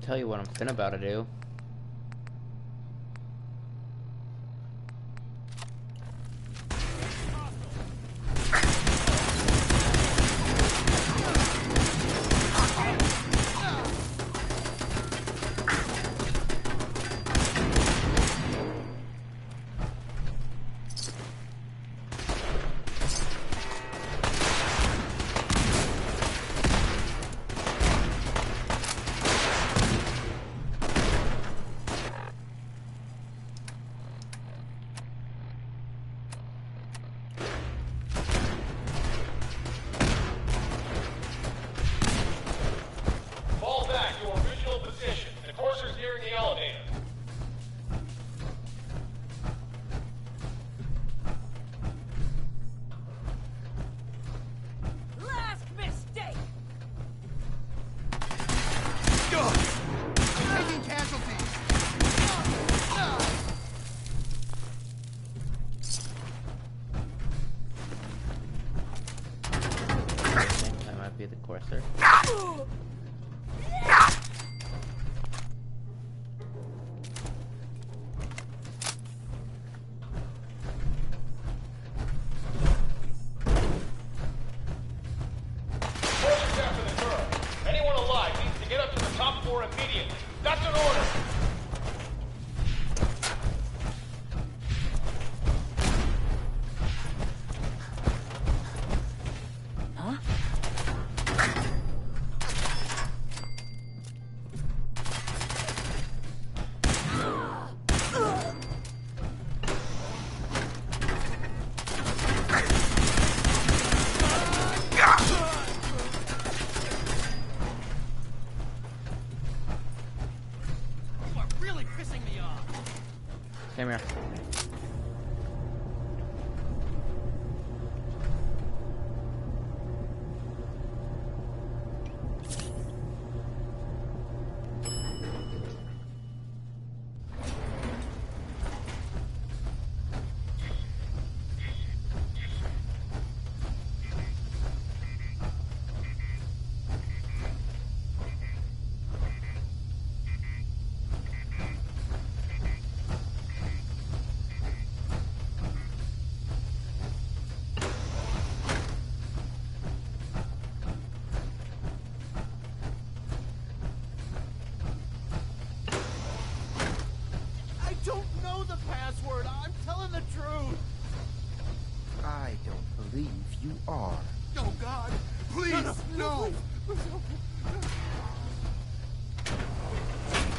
Tell you what I'm finna about to do. The courser. 4 immediately. That's an order. Huh? Come here. I don't believe you are. Oh, God! Please, no!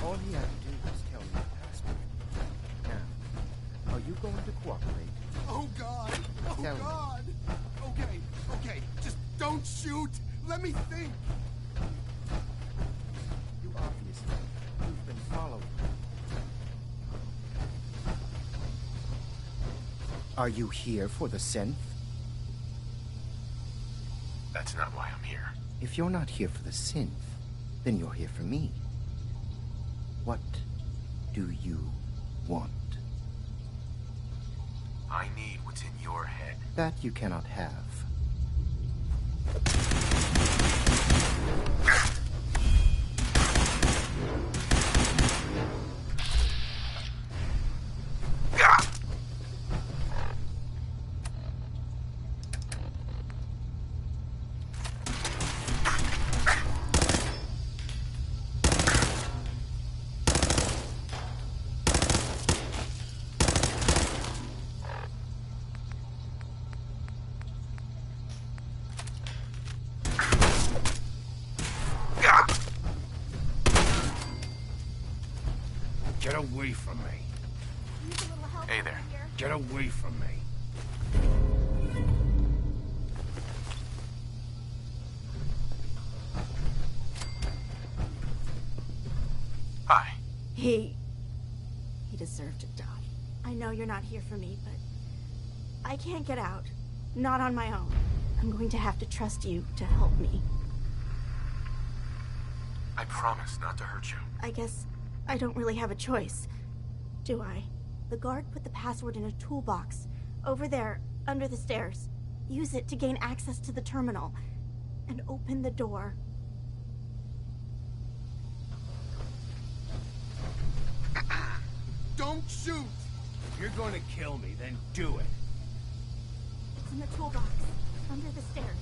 All he had to do was tell me the password. Now, are you going to cooperate? Oh, God! Oh, Tell me. God! Okay, just don't shoot! Let me think! You obviously, you've been following. Are you here for the synth? That's not why I'm here. If you're not here for the synth, then you're here for me. What do you want? I need what's in your head. That you cannot have. Get away from me. Hey there. Get away from me. Hi. He deserved to die. I know you're not here for me, but I can't get out. Not on my own. I'm going to have to trust you to help me. I promise not to hurt you. I guess I don't really have a choice, do I? The guard put the password in a toolbox over there under the stairs. Use it to gain access to the terminal and open the door. Don't shoot! If you're going to kill me, then do it. It's in the toolbox under the stairs.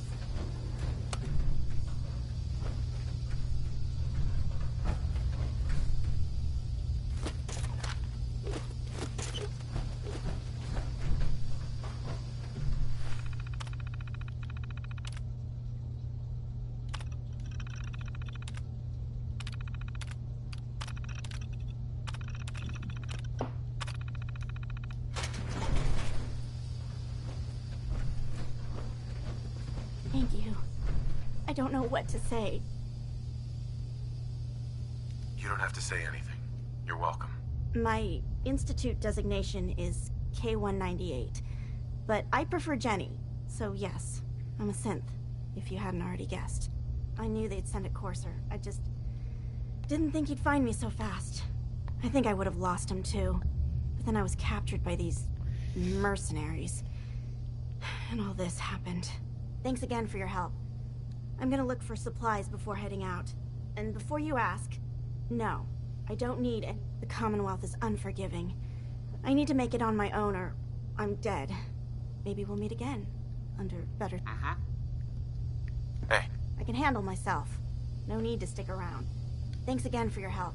Thank you. I don't know what to say. You don't have to say anything. You're welcome. My institute designation is K-198, but I prefer Jenny, so yes, I'm a synth, if you hadn't already guessed. I knew they'd send a courser. I just didn't think he'd find me so fast. I think I would have lost him too, but then I was captured by these mercenaries, and all this happened. Thanks again for your help. I'm gonna look for supplies before heading out. And before you ask, no, I don't need any. The Commonwealth is unforgiving. I need to make it on my own or I'm dead. Maybe we'll meet again, under better... Hey. I can handle myself. No need to stick around. Thanks again for your help.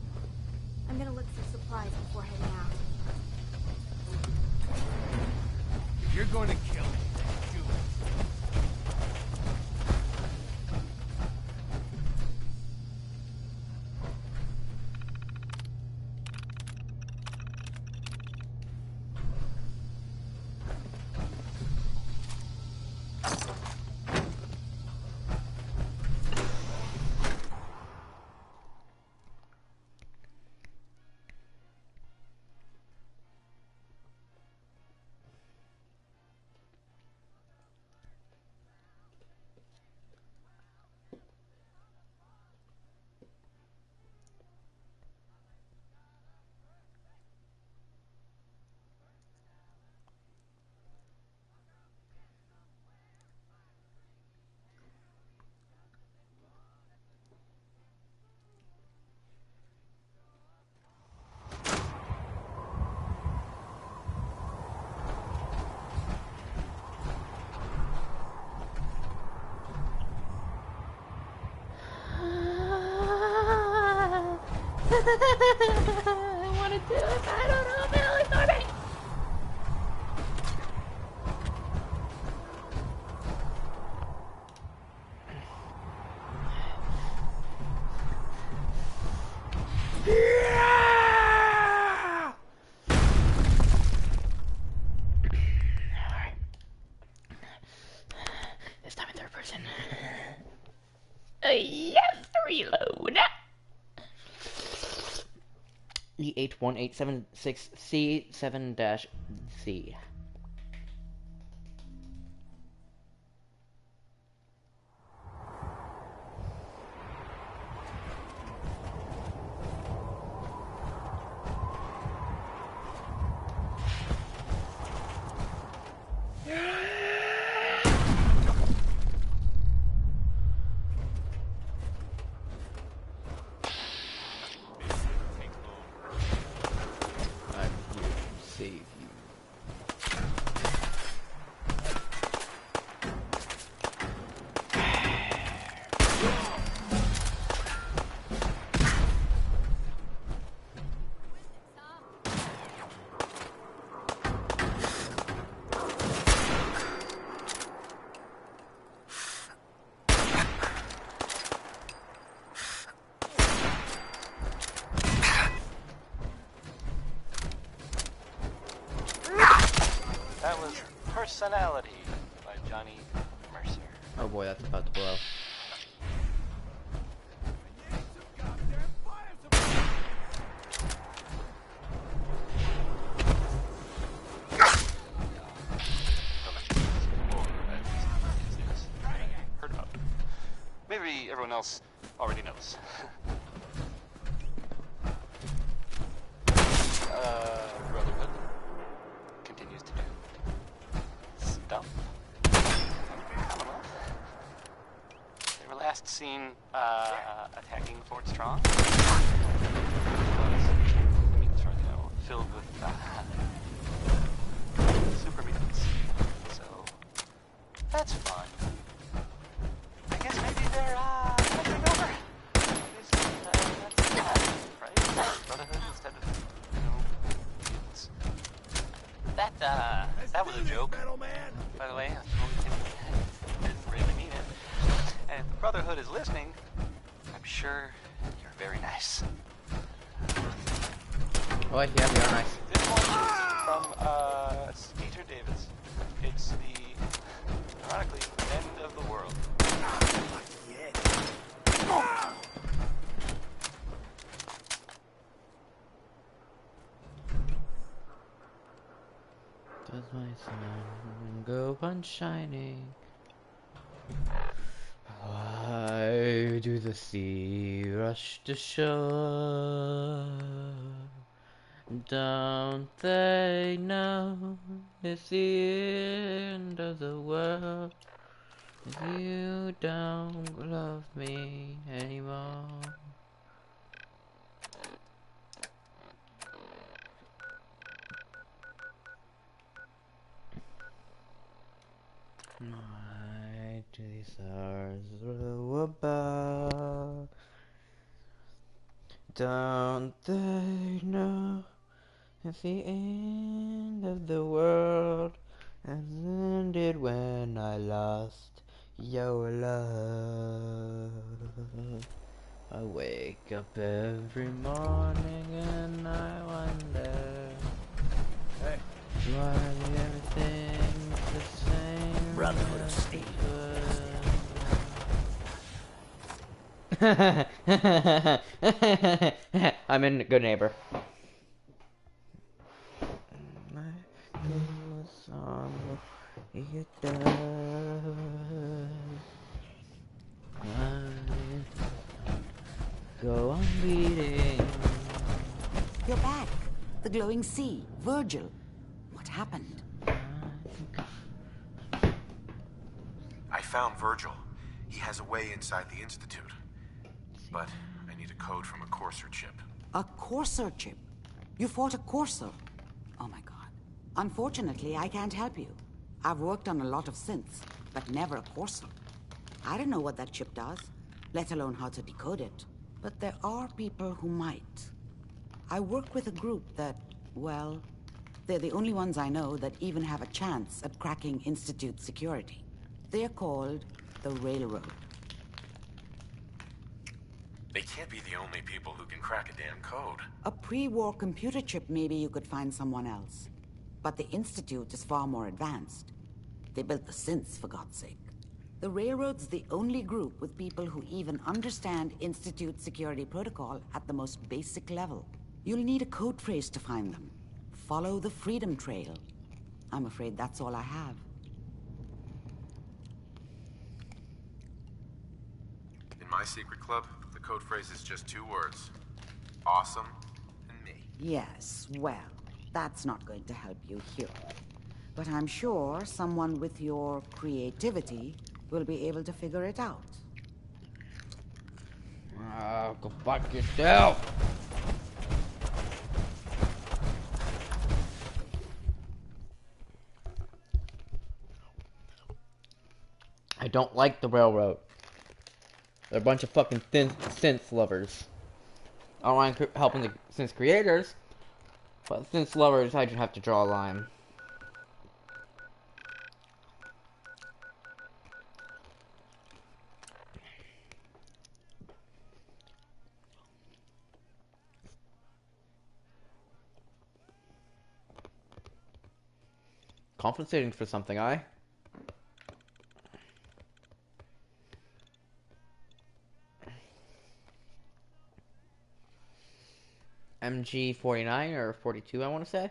I'm gonna look for supplies before heading out. If you're going to kill me, do it. I want to do it, but I don't know if it'll ignore me. Alright. This time in third person. Yes, reload. E81876C7-C. That was Personality by Johnny Mercer. Oh boy, that's about to blow. Heard about it. Maybe everyone else already knows. Brotherhood continues to do stuff. Commonwealth. They were last seen attacking Fort Strong. It was, filled with super mutants. So that's fun. I guess maybe they're taking over. That's bad, right? Brotherhood instead of mutants. That was a joke. By the way, I didn't really mean it. And if Brotherhood is listening, I'm sure you're very nice. Oh, yeah, we are nice. This one is from Skeeter Davis. It's the, ironically, end of the world. Does my sun go on shining? Why do the sea rush to shore? Don't they know it's the end of the world if you don't love me anymore? Why do these stars roll above? Don't they know it's the end of the world has ended when I lost your love? I wake up every morning and I wonder why everything's the same. Brotherhood of Steel. I'm in Good Neighbor. It does. Go on beating. You're back. The glowing sea. Virgil. What happened? I found Virgil. He has a way inside the Institute. But I need a code from a Courser chip. A Courser chip? You fought a Courser? Oh my god. Unfortunately, I can't help you. I've worked on a lot of synths, but never a Courser. I don't know what that chip does, let alone how to decode it. But there are people who might. I work with a group that, well, they're the only ones I know that even have a chance at cracking Institute security. They're called the Railroad. They can't be the only people who can crack a damn code. A pre-war computer chip, maybe you could find someone else. But the Institute is far more advanced. They built the synths, for God's sake. The Railroad's the only group with people who even understand Institute security protocol at the most basic level. You'll need a code phrase to find them. Follow the Freedom Trail. I'm afraid that's all I have. In my secret club, the code phrase is just 2 words. Awesome and me. Yes, well, that's not going to help you here. But I'm sure someone with your creativity will be able to figure it out. Go fuck yourself! I don't like the Railroad. They're a bunch of fucking synth lovers. I don't mind helping the synth creators, but synth lovers, I just have to draw a line. Compensating for something, aye? MG 49 or 42, I want to say.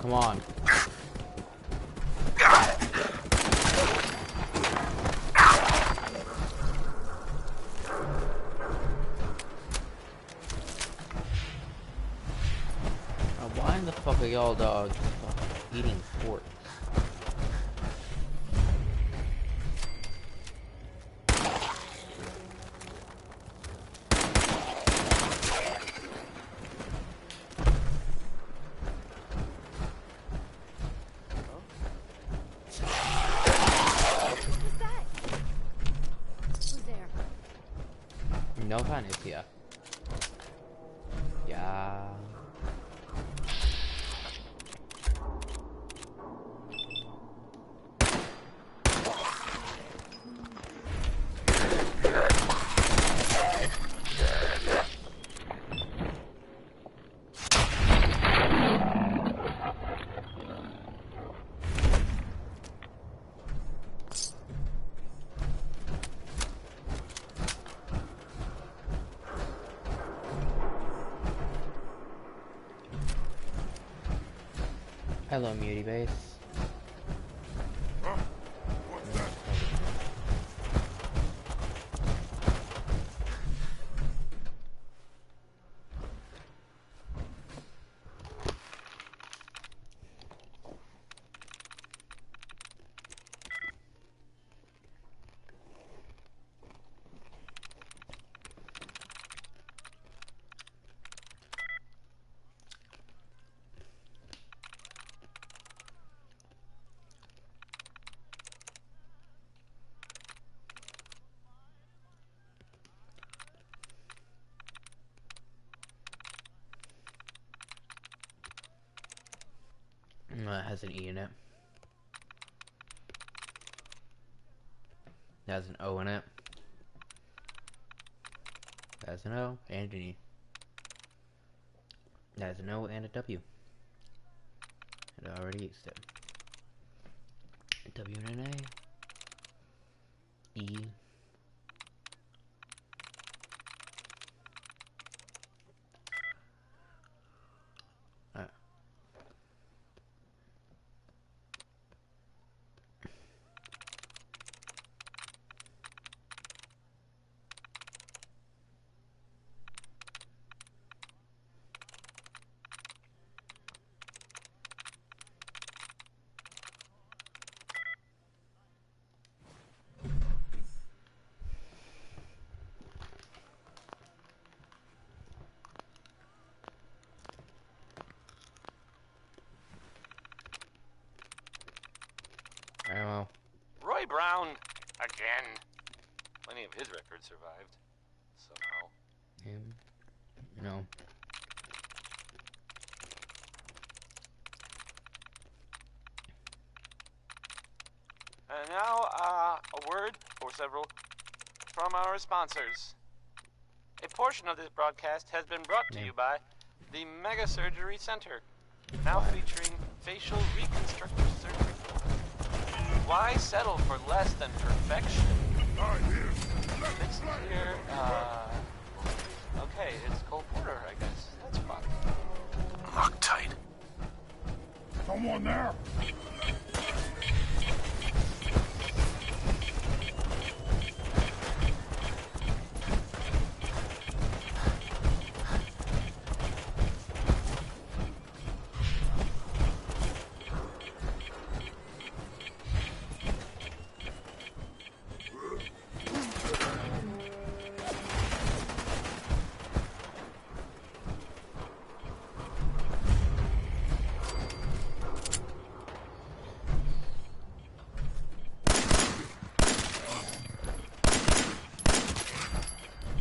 Come on. Why in the fuck are y'all dogs eating forks? No Vanessa. Yeah. Hello, Muty Base. It has an E in it. It has an O in it. It has an O and an E. It has an O and a W. It already used it. A W and an A. E. Roy Brown, again. Plenty of his records survived, somehow. Him? No. And now, a word or several from our sponsors. A portion of this broadcast has been brought to you by the Mega Surgery Center, now featuring facial reconstructive surgery. Why settle for less than perfection? This here, okay, it's Cole Porter, I guess. That's fun. Loctite. Someone there?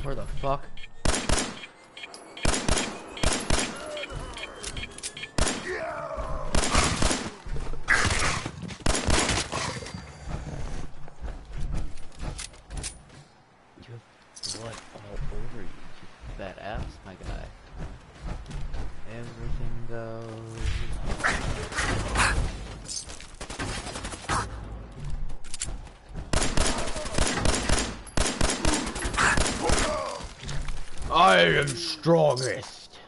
Where the fuck? You have blood all over you, you fat ass, my guy. Everything goes. I am strongest.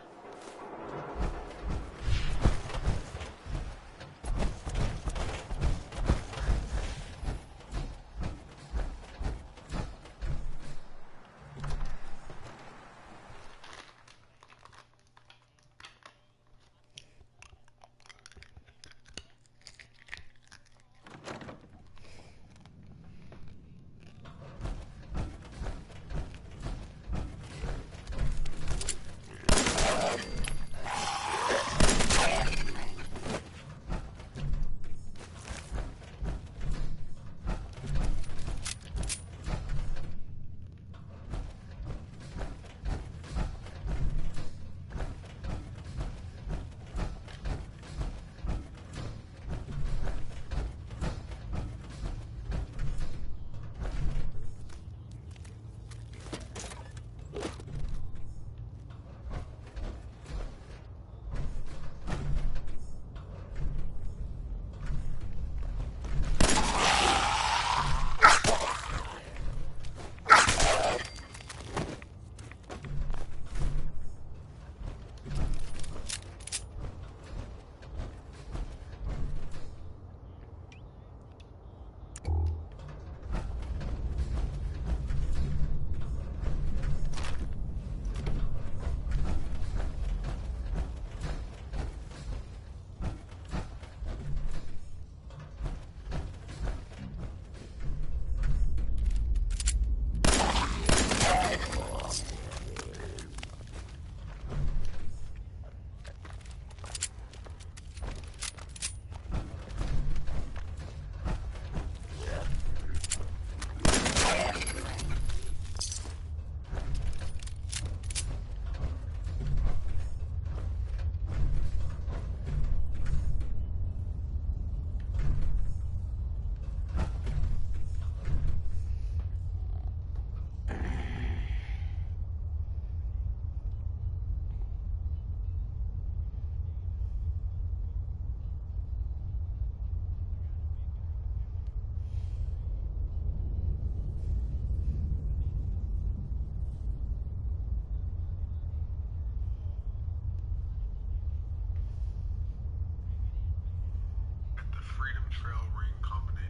Trail Ring Company.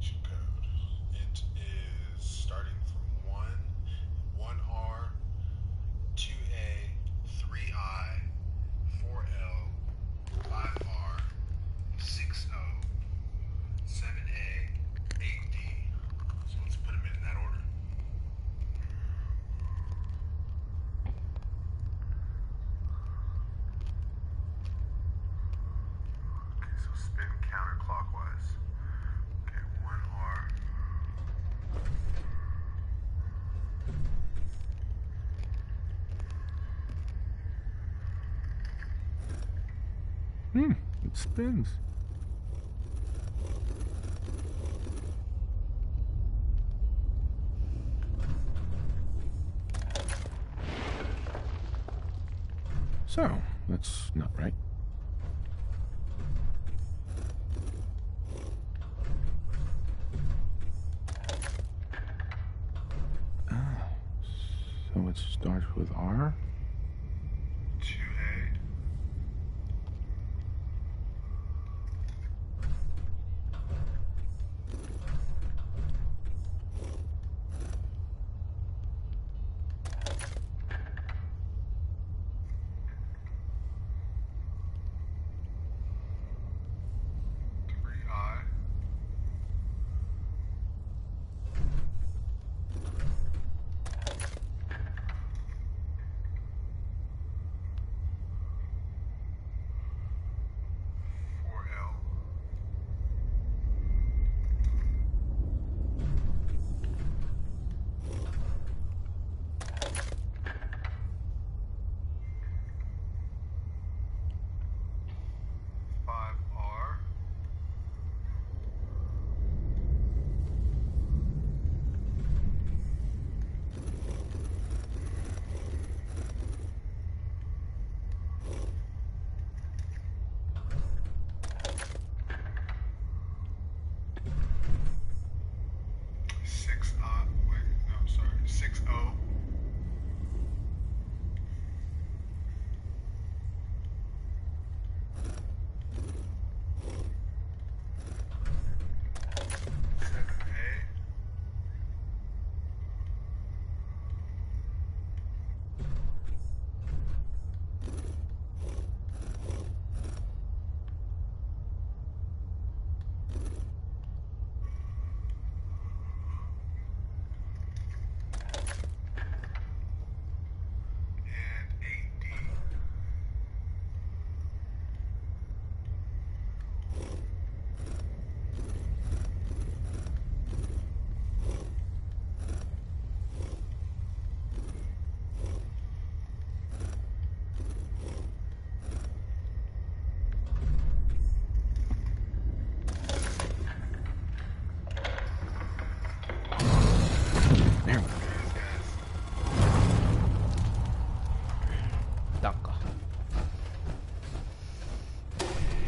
Chip code. It is starting from 1R, 2A, 3I, 4L, 5R, 6O, 7A, 8D. So let's put them in that order. Okay, so spin counterclockwise. Okay, 1R. It spins. So, that's not right. So it starts with R. 2A.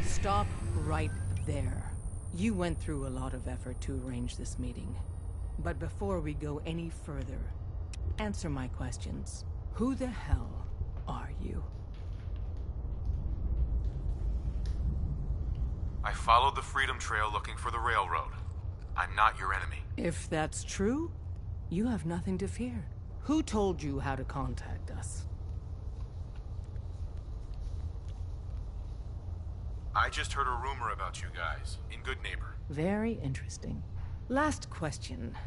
Stop right there. You went through a lot of effort to arrange this meeting. But before we go any further, answer my questions. Who the hell are you? I followed the Freedom Trail looking for the railroad. I'm not your enemy. If that's true, you have nothing to fear. Who told you how to contact us? I just heard a rumor about you guys, in Good Neighbor. Very interesting. Last question.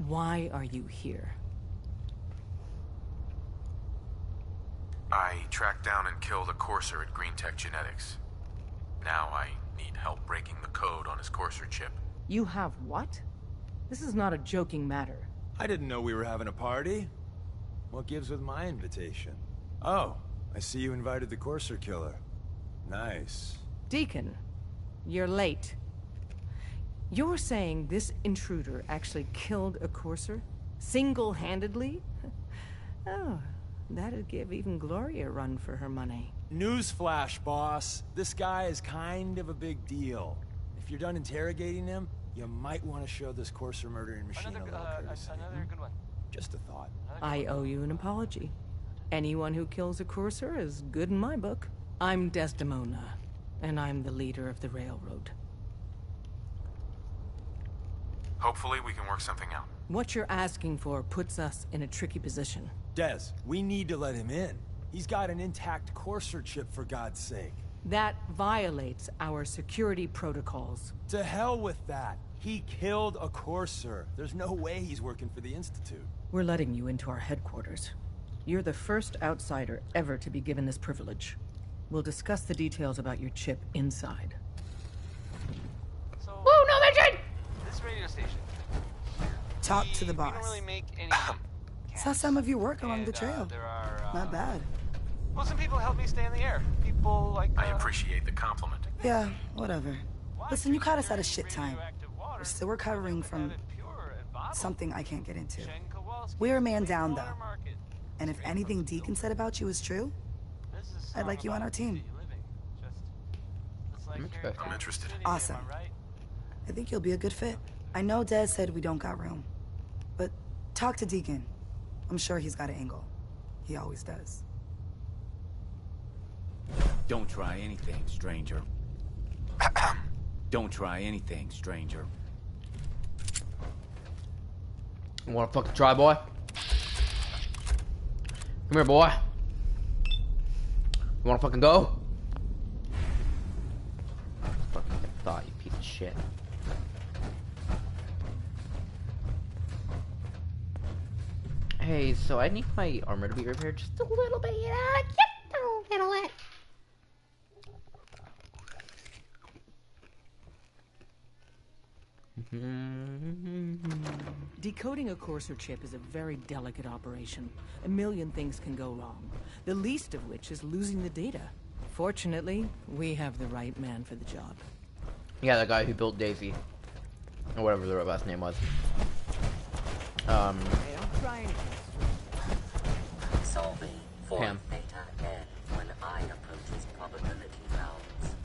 Why are you here? I tracked down and killed a Courser at Green Tech Genetics. Now I need help breaking the code on his Courser chip. You have what? This is not a joking matter. I didn't know we were having a party. What gives with my invitation? Oh, I see you invited the Courser killer. Nice. Deacon, you're late. You're saying this intruder actually killed a Courser? Single-handedly? Oh, that'd give even Gloria a run for her money. Newsflash, boss. This guy is kind of a big deal. If you're done interrogating him, you might want to show this Courser murdering machine a little courtesy. Another good one. Just a thought. I owe you an apology. Anyone who kills a Courser is good in my book. I'm Desdemona, and I'm the leader of the Railroad. Hopefully we can work something out. What you're asking for puts us in a tricky position. Des, we need to let him in. He's got an intact Courser chip, for God's sake. That violates our security protocols. To hell with that. He killed a Courser. There's no way he's working for the Institute. We're letting you into our headquarters. You're the first outsider ever to be given this privilege. We'll discuss the details about your chip inside. So, Woo, no mention! this radio station. Talk to the We boss. don't really make any. Saw some of your work along the And, trail. there are. Not bad. Well, some people help me stay in the air. People like. I appreciate the compliment. Yeah, whatever. Listen, you caught us at a shit time. We're still recovering from something I can't get into. We're a man down, though. And if anything Deacon said about you is true, I'd like you on our team. I'm interested. Awesome. I think you'll be a good fit. I know Des said we don't got room, but talk to Deacon. I'm sure he's got an angle. He always does. Don't try anything, stranger. Don't try anything, stranger. You wanna fucking try, boy? Come here, boy. You wanna fucking go? Fucking thought, you piece of shit. Hey, so I need my armor to be repaired just a little bit, just a little bit. Decoding a Courser chip is a very delicate operation. A million things can go wrong, the least of which is losing the data. Fortunately, we have the right man for the job. Yeah, the guy who built Daisy. Or whatever the robot's name was. Hey, I'm trying. Solving for Pam. theta n when I approaches probability bounds.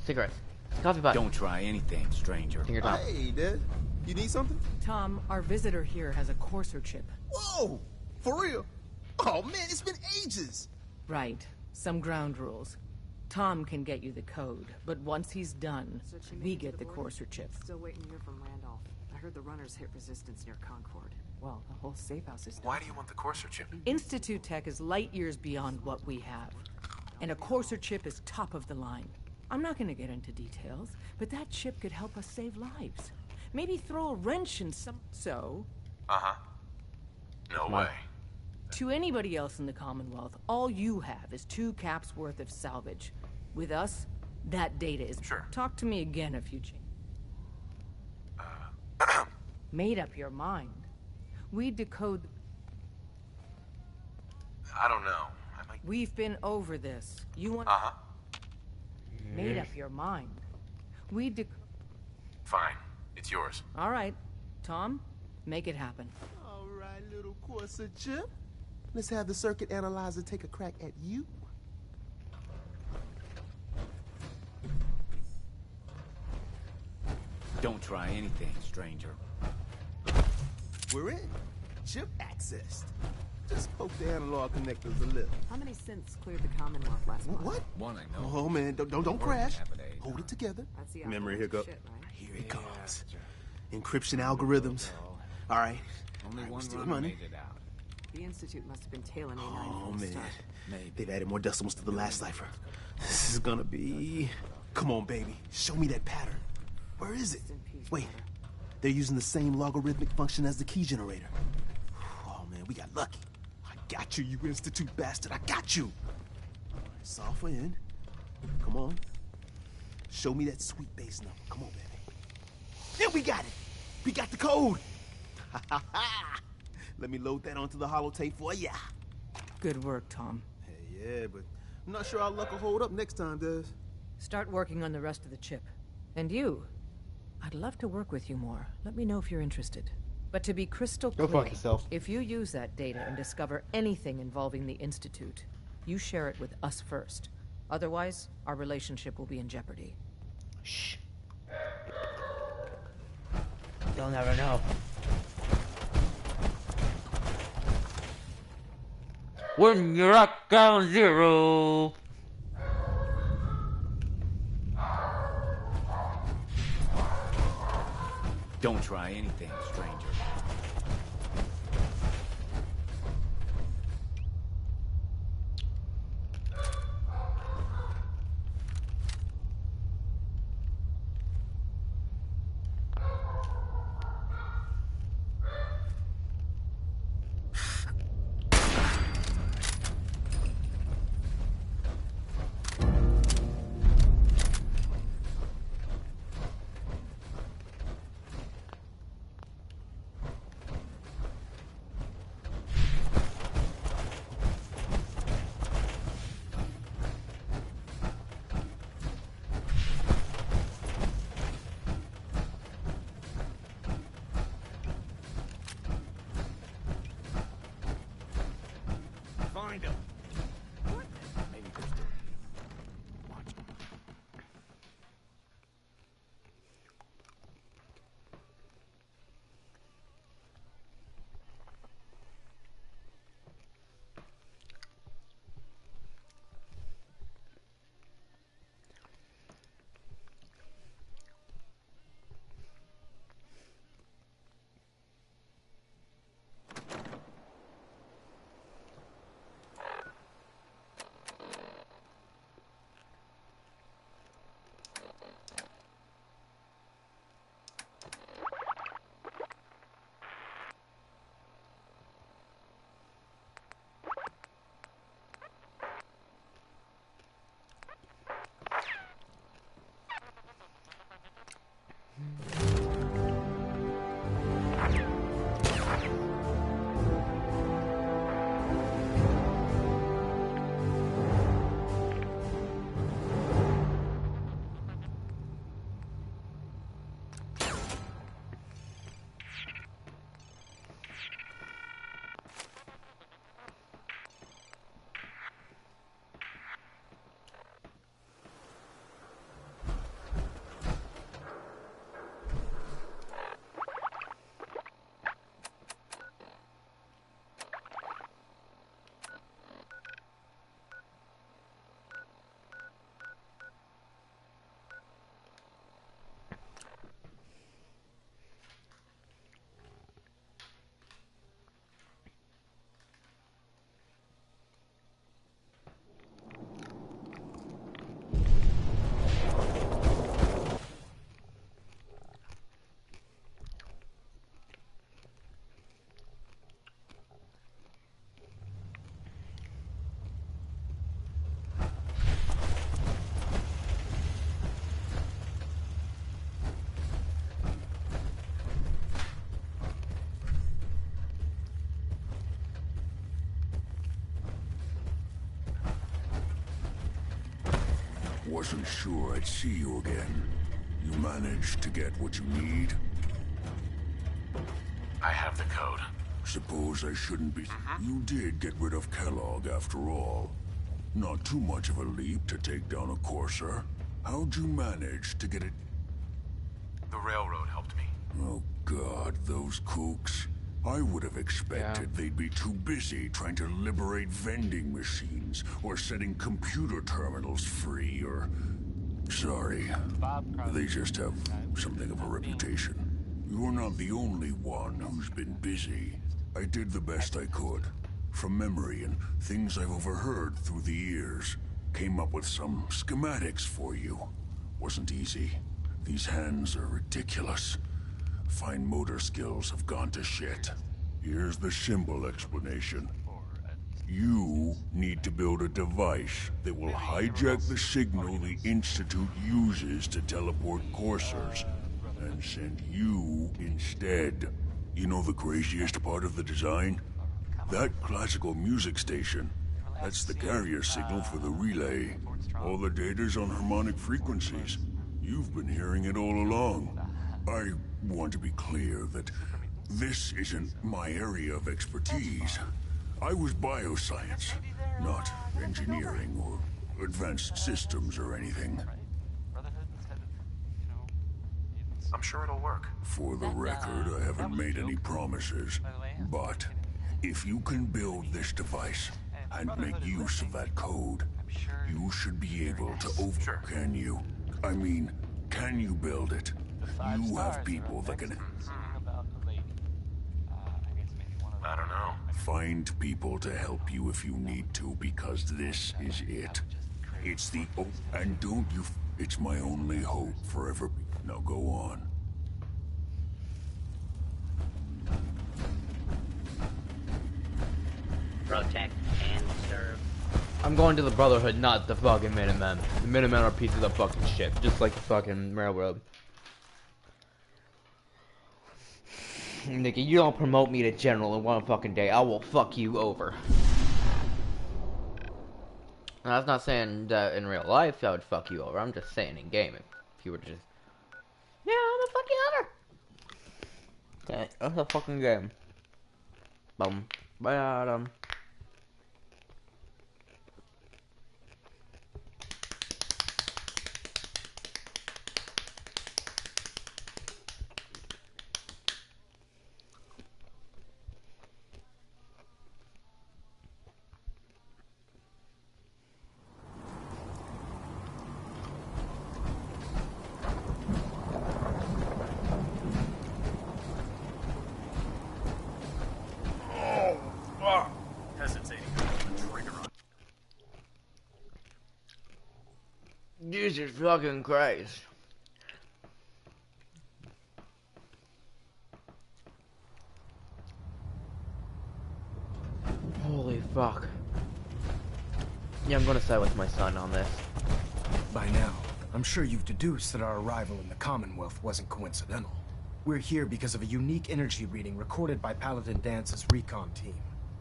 Cigarettes. Coffee pot. Don't try anything, stranger. Finger top. Hey, Dad. You need something? Tom, our visitor here has a Courser chip. Whoa! For real? Oh, man, it's been ages. Right. Some ground rules. Tom can get you the code, but once he's done, we get the Courser chip. Still waiting to hear from Randolph. I heard the runners hit resistance near Concord. Well, the whole safe house is. Why do you want the Courser chip? Institute tech is light years beyond what we have. And a Courser chip is top of the line. I'm not gonna get into details, but that chip could help us save lives. Maybe throw a wrench in some... So? Uh-huh. No way. To anybody else in the Commonwealth, all you have is 2 caps worth of salvage. With us, that data is... Sure. Talk to me again if you change. Made up your mind. We decode... I don't know. We've been over this. You want... Uh-huh. Made up your mind. We Fine. It's yours. All right. Tom, make it happen. All right, little Courser chip. Let's have the circuit analyzer take a crack at you. Don't try anything, stranger. We're in. Chip accessed. Just poke the analog connectors a little. How many synths cleared the Commonwealth last month? What? One I know. Oh, man, don't crash. Hold it together. That's the Memory alphabet hiccup. shit, right? Here it comes. Encryption algorithms. All right. Only We're one still runner running. made it out. The Institute must have been tailing A9 Oh, from the man. start. They've added more decimals to the last cipher. This is gonna be... Come on, baby. Show me that pattern. Where is it? Wait. They're using the same logarithmic function as the key generator. Oh, man, we got lucky. I got you, you Institute bastard. I got you. Software in. Come on. Show me that sweet base number. Come on, baby. Yeah, we got it. We got the code. Let me load that onto the holotape for ya. Good work, Tom. Hey, yeah, but I'm not sure our luck will hold up next time, Des. Start working on the rest of the chip. And you. I'd love to work with you more. Let me know if you're interested. But to be crystal Go clear, fuck yourself. if you use that data and discover anything involving the Institute, you share it with us first. Otherwise, our relationship will be in jeopardy. Shh. You'll never know. When you're at ground zero. Don't try anything, stranger. Find him. Maybe there's the... Watch. Wasn't sure I'd see you again. You managed to get what you need? I have the code. Suppose I shouldn't be... You did get rid of Kellogg after all. Not too much of a leap to take down a Courser. How'd you manage to get it... The railroad helped me. Oh God, those kooks. I would have expected they'd be too busy trying to liberate vending machines or setting computer terminals free or... Sorry, they just have something of a reputation. You're not the only one who's been busy. I did the best I could. From memory and things I've overheard through the years. Came up with some schematics for you. Wasn't easy. These hands are ridiculous. Fine motor skills have gone to shit. Here's the simple explanation. You need to build a device that will hijack the signal the Institute uses to teleport coursers, and send you instead. You know the craziest part of the design? That classical music station. That's the carrier signal for the relay. All the data's on harmonic frequencies. You've been hearing it all along. I want to be clear that this isn't my area of expertise. I was bioscience, not engineering or advanced systems or anything. I'm sure it'll work. For the record, I haven't made any promises. But if you can build this device and make use of that code, you should be able to Can you? I mean, can you build it? You have people that can... I don't know. Find people to help you if you need to, because this is it. It's the... and don't you... It's my only hope for ever... Now go on. Protect and serve. I'm going to the Brotherhood, not the fucking Minutemen. The Minutemen are pieces of fucking shit, just like the fucking Railroad. Nigga, you don't promote me to general in one fucking day, I will fuck you over. Now, that's not saying that in real life I would fuck you over. I'm just saying in game, if you were to just... Yeah, I'm gonna fuck you over. Okay, that's a fucking game. Boom. Ba-dum. Jesus fucking Christ. Holy fuck. Yeah, I'm gonna side with my son on this. By now, I'm sure you've deduced that our arrival in the Commonwealth wasn't coincidental. We're here because of a unique energy reading recorded by Paladin Dance's recon team.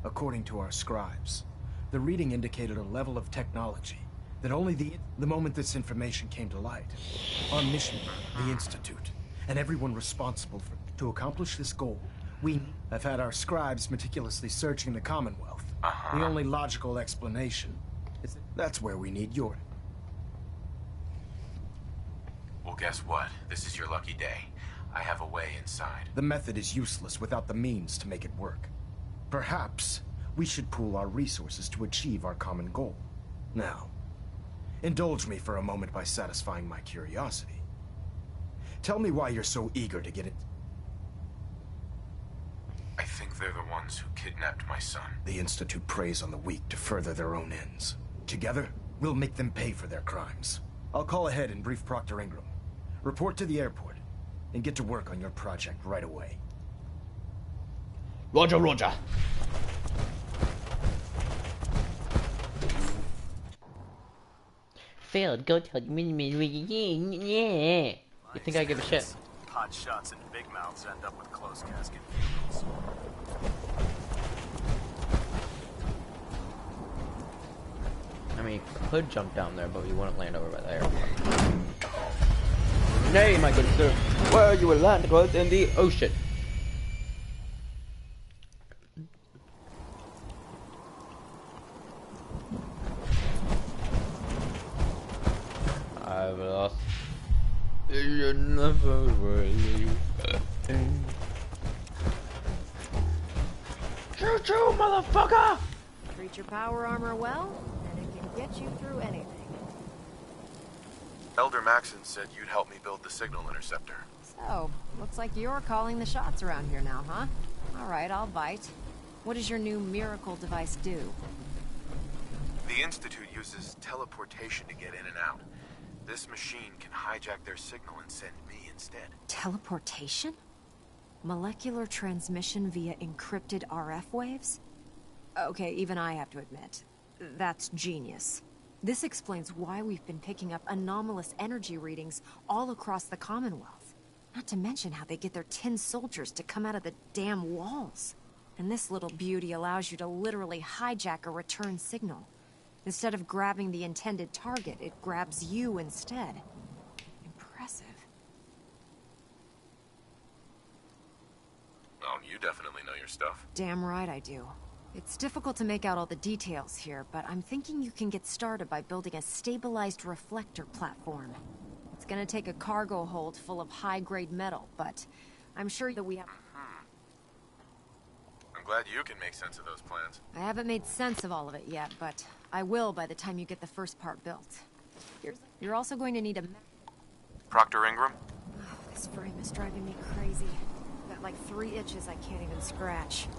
According to our scribes, the reading indicated a level of technology that only the moment this information came to light. Our mission, the Institute, and everyone responsible to accomplish this goal, we have had our scribes meticulously searching the Commonwealth. The only logical explanation is that's where we need your... Well, guess what? This is your lucky day. I have a way inside. The method is useless without the means to make it work. Perhaps we should pool our resources to achieve our common goal. Now, indulge me for a moment by satisfying my curiosity. Tell me why you're so eager to get it. I think they're the ones who kidnapped my son. The Institute preys on the weak to further their own ends. Together, we'll make them pay for their crimes. I'll call ahead and brief Proctor Ingram. Report to the airport, and get to work on your project right away. Roger, roger. Failed. Go tell the yeah. You think I give a shit? Hot shots and big mouths end up with closed casket funerals. I mean, you could jump down there, but you wouldn't land over by the airport. Nay, my good sir, where you will land was in the ocean. I've lost. You never really. Choo-choo, motherfucker! Treat your power armor well, and it can get you through anything. Elder Maxon said you'd help me build the signal interceptor. So, looks like you're calling the shots around here now, huh? Alright, I'll bite. What does your new miracle device do? The Institute uses teleportation to get in and out. This machine can hijack their signal and send me instead. Teleportation? Molecular transmission via encrypted RF waves? Okay, even I have to admit, that's genius. This explains why we've been picking up anomalous energy readings all across the Commonwealth. Not to mention how they get their tin soldiers to come out of the damn walls. And this little beauty allows you to literally hijack a return signal. Instead of grabbing the intended target, it grabs you instead. Impressive. Oh, you definitely know your stuff. Damn right I do. It's difficult to make out all the details here, but I'm thinking you can get started by building a stabilized reflector platform. It's gonna take a cargo hold full of high-grade metal, but I'm sure that we have... I'm glad you can make sense of those plans. I haven't made sense of all of it yet, but I will by the time you get the first part built. You're also going to need a... Proctor Ingram? Oh, this frame is driving me crazy. I've got like 3 itches I can't even scratch.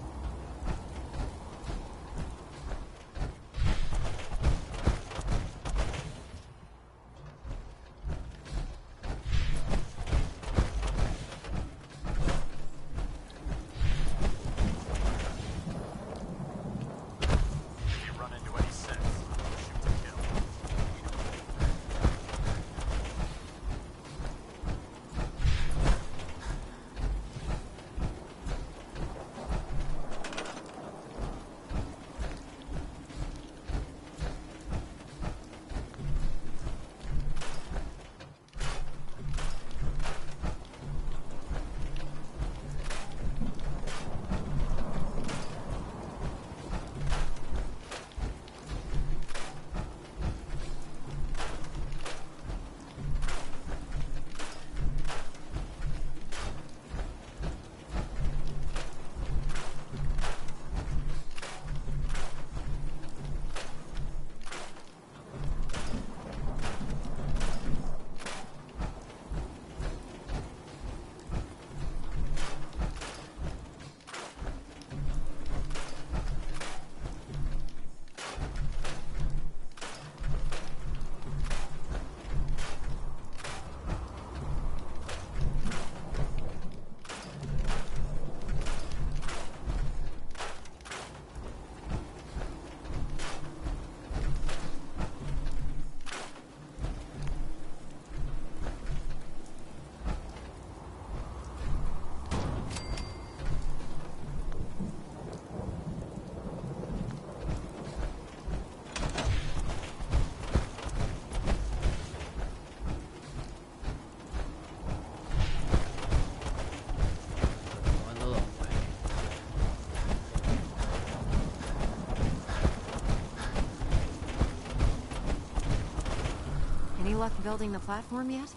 Any luck building the platform yet?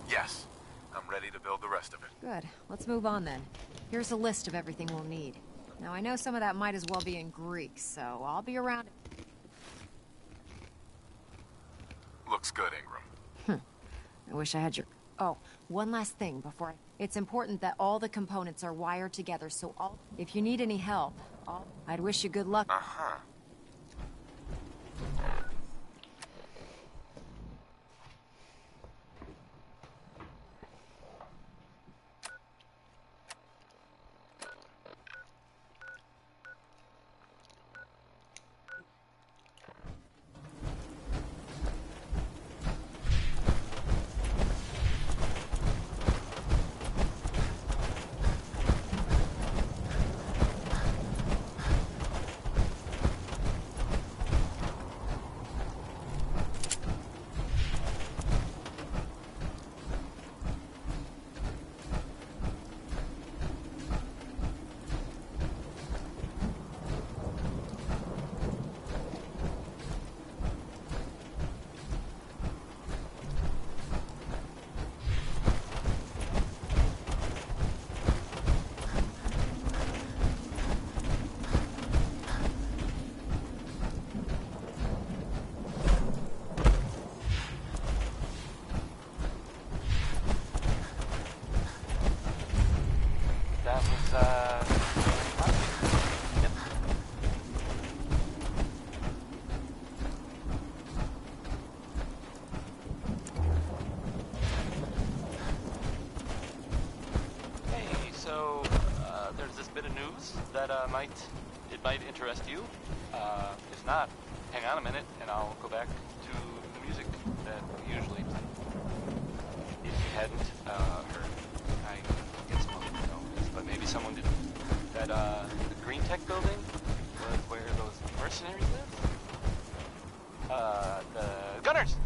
Yes. I'm ready to build the rest of it. Good. Let's move on then. Here's a list of everything we'll need. Now, I know some of that might as well be in Greek, so I'll be around. Looks good, Ingram. I wish I had your... Oh, one last thing before I... It's important that all the components are wired together, so if you need any help, I'd wish you good luck. Uh-huh. That it might interest you. If not, hang on a minute and I'll go back to the music that we usually play. If you hadn't heard, I guess most of you know this, but maybe someone didn't. That the Green Tech building was where those mercenaries live. The Gunners,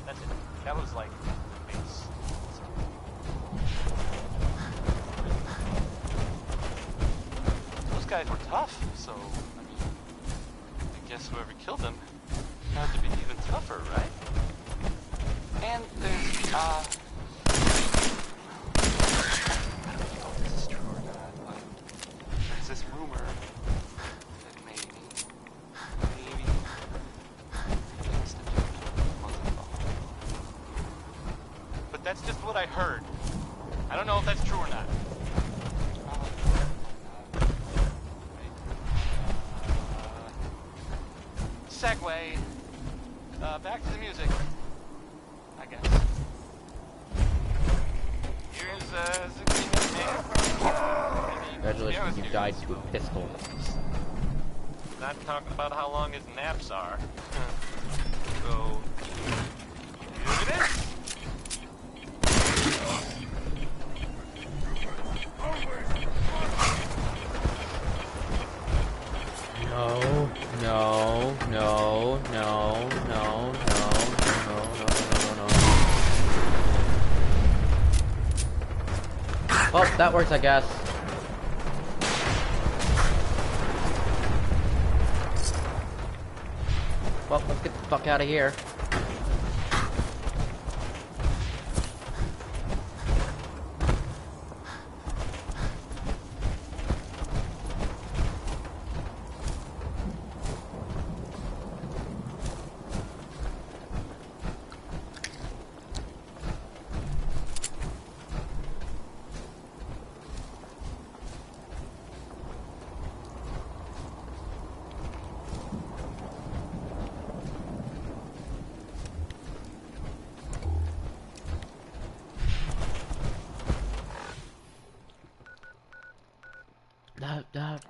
that's it. That was like the base. Guys were tough, so, I mean, I guess whoever killed them had to be even tougher, right? this is true or not, but there's this rumor that maybe the Institute was involved. But that's just what I heard. I don't know if that's true or not. Segue. Back to the music, I guess. Here's Congratulations, you died to a pistol. Not talking about how long his naps are. So, here it is. Oh, that works, I guess. Well, let's get the fuck out of here.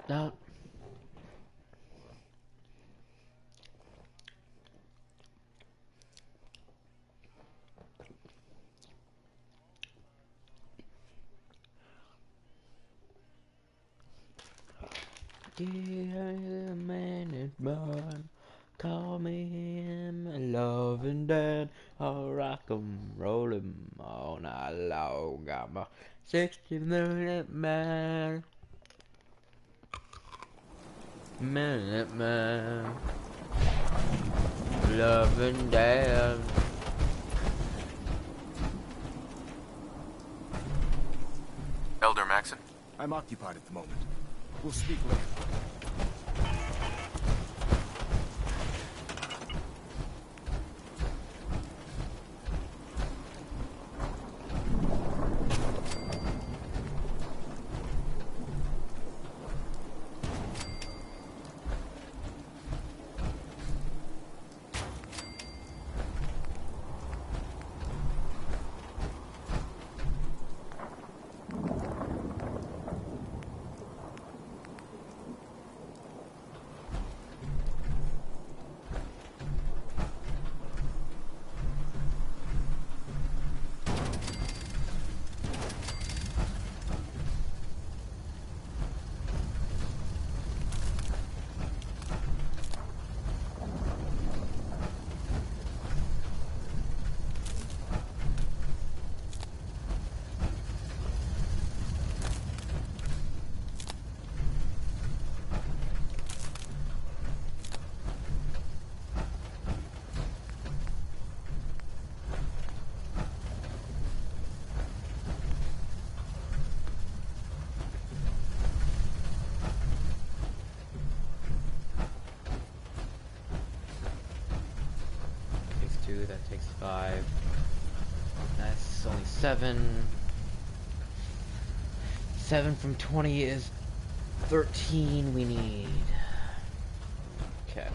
No. Dear man is born, call me him, loving dad. I'll rock 'em, roll 'em all night long. I'm a 60-minute man. Minute man, loving dad. Elder Maxon. I'm occupied at the moment. We'll speak later. That takes 5. That's only 7. 7 from 20 is 13 we need. Okay.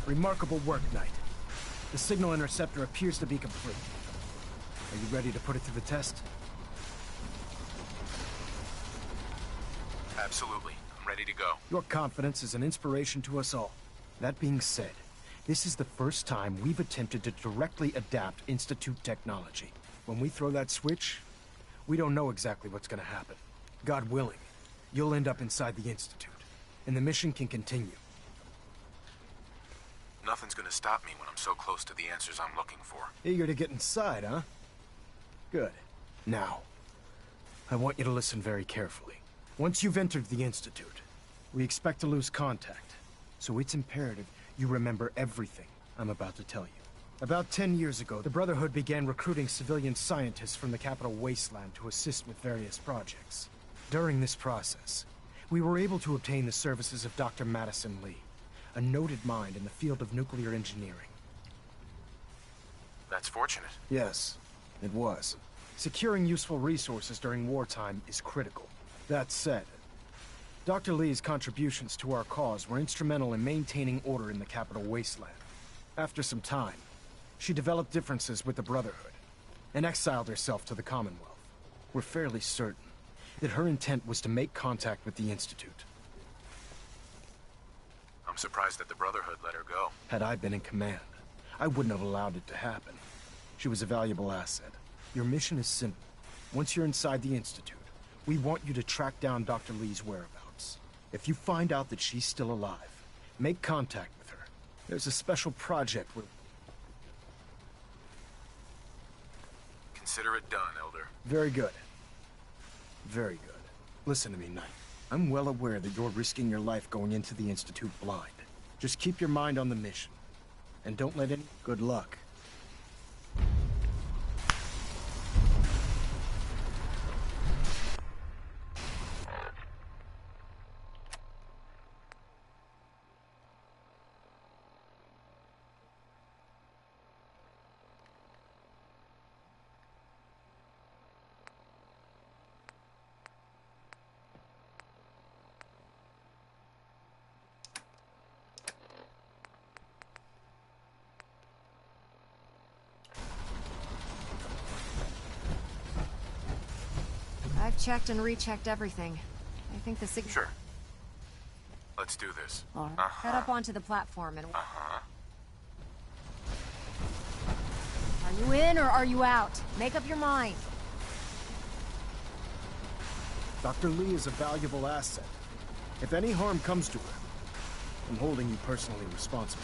Remarkable work, Knight. The signal interceptor appears to be complete. Are you ready to put it to the test? Absolutely. I'm ready to go. Your confidence is an inspiration to us all. That being said, this is the first time we've attempted to directly adapt Institute technology. When we throw that switch, we don't know exactly what's gonna happen. God willing, you'll end up inside the Institute, and the mission can continue. Nothing's gonna stop me when I'm so close to the answers I'm looking for. Eager to get inside, huh? Good. Now, I want you to listen very carefully. Once you've entered the Institute, we expect to lose contact, so it's imperative you remember everything I'm about to tell you. About 10 years ago, the Brotherhood began recruiting civilian scientists from the capital wasteland to assist with various projects. During this process, we were able to obtain the services of Dr. Madison Lee, a noted mind in the field of nuclear engineering. That's fortunate. Yes, it was. Securing useful resources during wartime is critical. That said, Dr. Lee's contributions to our cause were instrumental in maintaining order in the capital wasteland. After some time, she developed differences with the Brotherhood and exiled herself to the Commonwealth. We're fairly certain that her intent was to make contact with the Institute. I'm surprised that the Brotherhood let her go. Had I been in command, I wouldn't have allowed it to happen. She was a valuable asset. Your mission is simple. Once you're inside the Institute, we want you to track down Dr. Lee's whereabouts. If you find out that she's still alive, make contact with her. There's a special project with... Consider it done, Elder. Very good. Very good. Listen to me, Knight. I'm well aware that you're risking your life going into the Institute blind. Just keep your mind on the mission. And don't let any... Good luck. I've checked and rechecked everything. I think the signal... Sure. Let's do this. All right. Head up onto the platform and... Are you in or are you out? Make up your mind. Dr. Lee is a valuable asset. If any harm comes to her, I'm holding you personally responsible.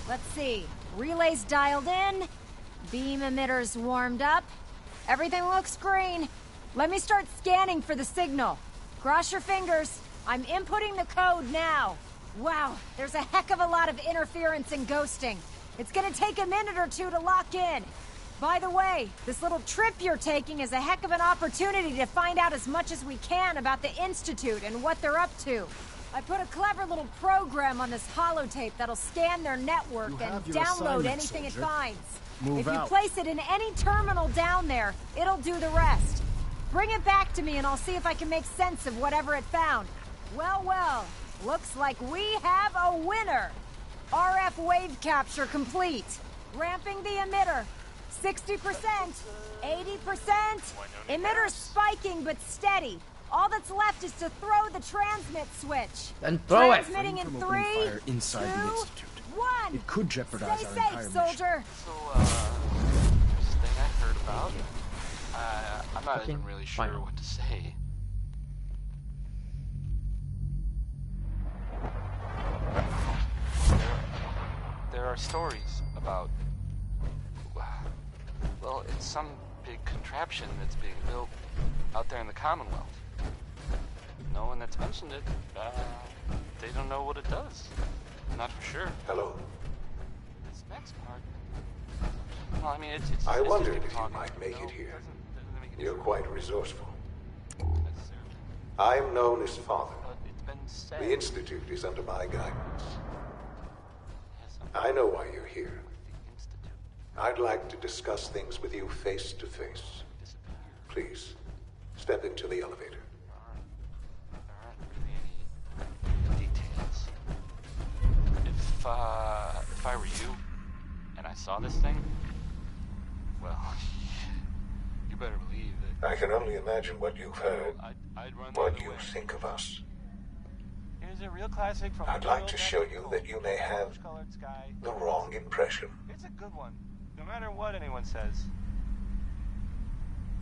Let's see. Relays dialed in. Beam emitters warmed up. Everything looks green. Let me start scanning for the signal. Cross your fingers. I'm inputting the code now. Wow, there's a heck of a lot of interference and ghosting. It's gonna take a minute or two to lock in. By the way, this little trip you're taking is a heck of an opportunity to find out as much as we can about the Institute and what they're up to. I put a clever little program on this holotape that'll scan their network and download anything it finds. If you place it in any terminal down there, it'll do the rest. Bring it back to me and I'll see if I can make sense of whatever it found. Well, well, looks like we have a winner. RF wave capture complete. Ramping the emitter. 60%, 80%. Emitter's spiking but steady. All that's left is to throw the transmit switch. Then throw it! Transmitting in 3, inside 2, the Institute. 1. It could jeopardize Stay our safe, entire soldier. So, this thing I heard about, I'm not even really sure what to say. There are stories about, well, it's some big contraption that's being built out there in the Commonwealth. No one that's mentioned it, they don't know what it does. Not for sure. Hello. This next part, well, I mean, it's I wondered just if you talking, might make no, it here. doesn't make it You're true. quite resourceful. Necessarily. I'm known as Father. But it's been said. The Institute is under my guidance. I know why you're here. I'd like to discuss things with you face to face. Please, step into the elevator. There aren't really any details. If I were you, and I saw this thing, Well, you better believe that... I can only imagine what you've heard. I'd run What you think of us. Here's a real classic from I'd like to show you that you may have the wrong impression. It's a good one, no matter what anyone says.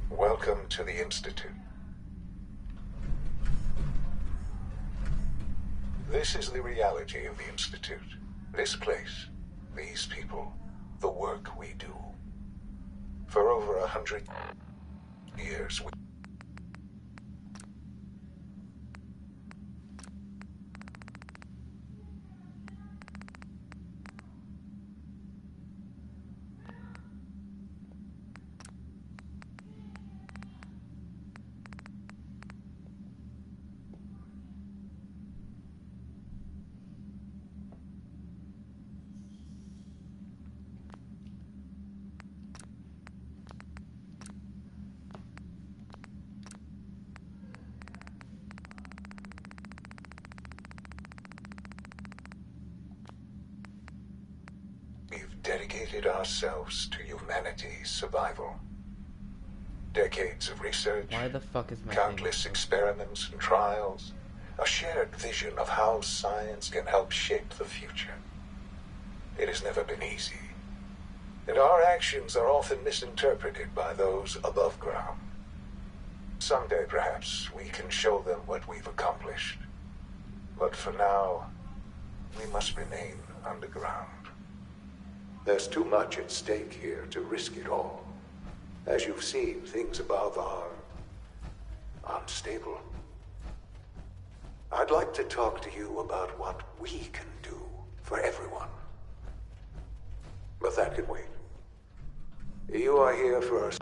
Welcome to the Institute. This is the reality of the Institute. This place, these people, the work we do. For over 100 years, we've dedicated ourselves to humanity's survival. Decades of research, Why the fuck is my countless experiments and trials, a shared vision of how science can help shape the future. It has never been easy, and our actions are often misinterpreted by those above ground. Someday, perhaps, we can show them what we've accomplished. But for now, we must remain underground. There's too much at stake here to risk it all. As you've seen, things above are unstable. I'd like to talk to you about what we can do for everyone. But that can wait. You are here for us.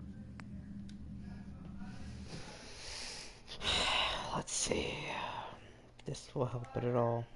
Let's see. This will help it at all.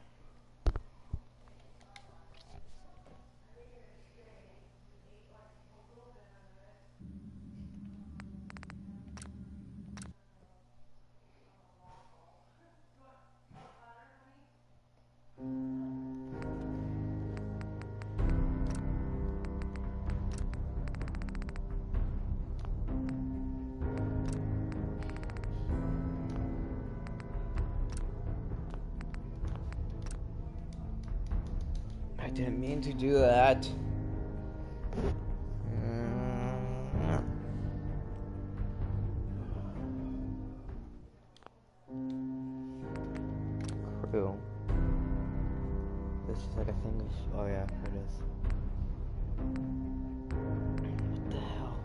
I didn't mean to do that. Crew. This is like a thing of... Oh yeah, here it is. What the hell?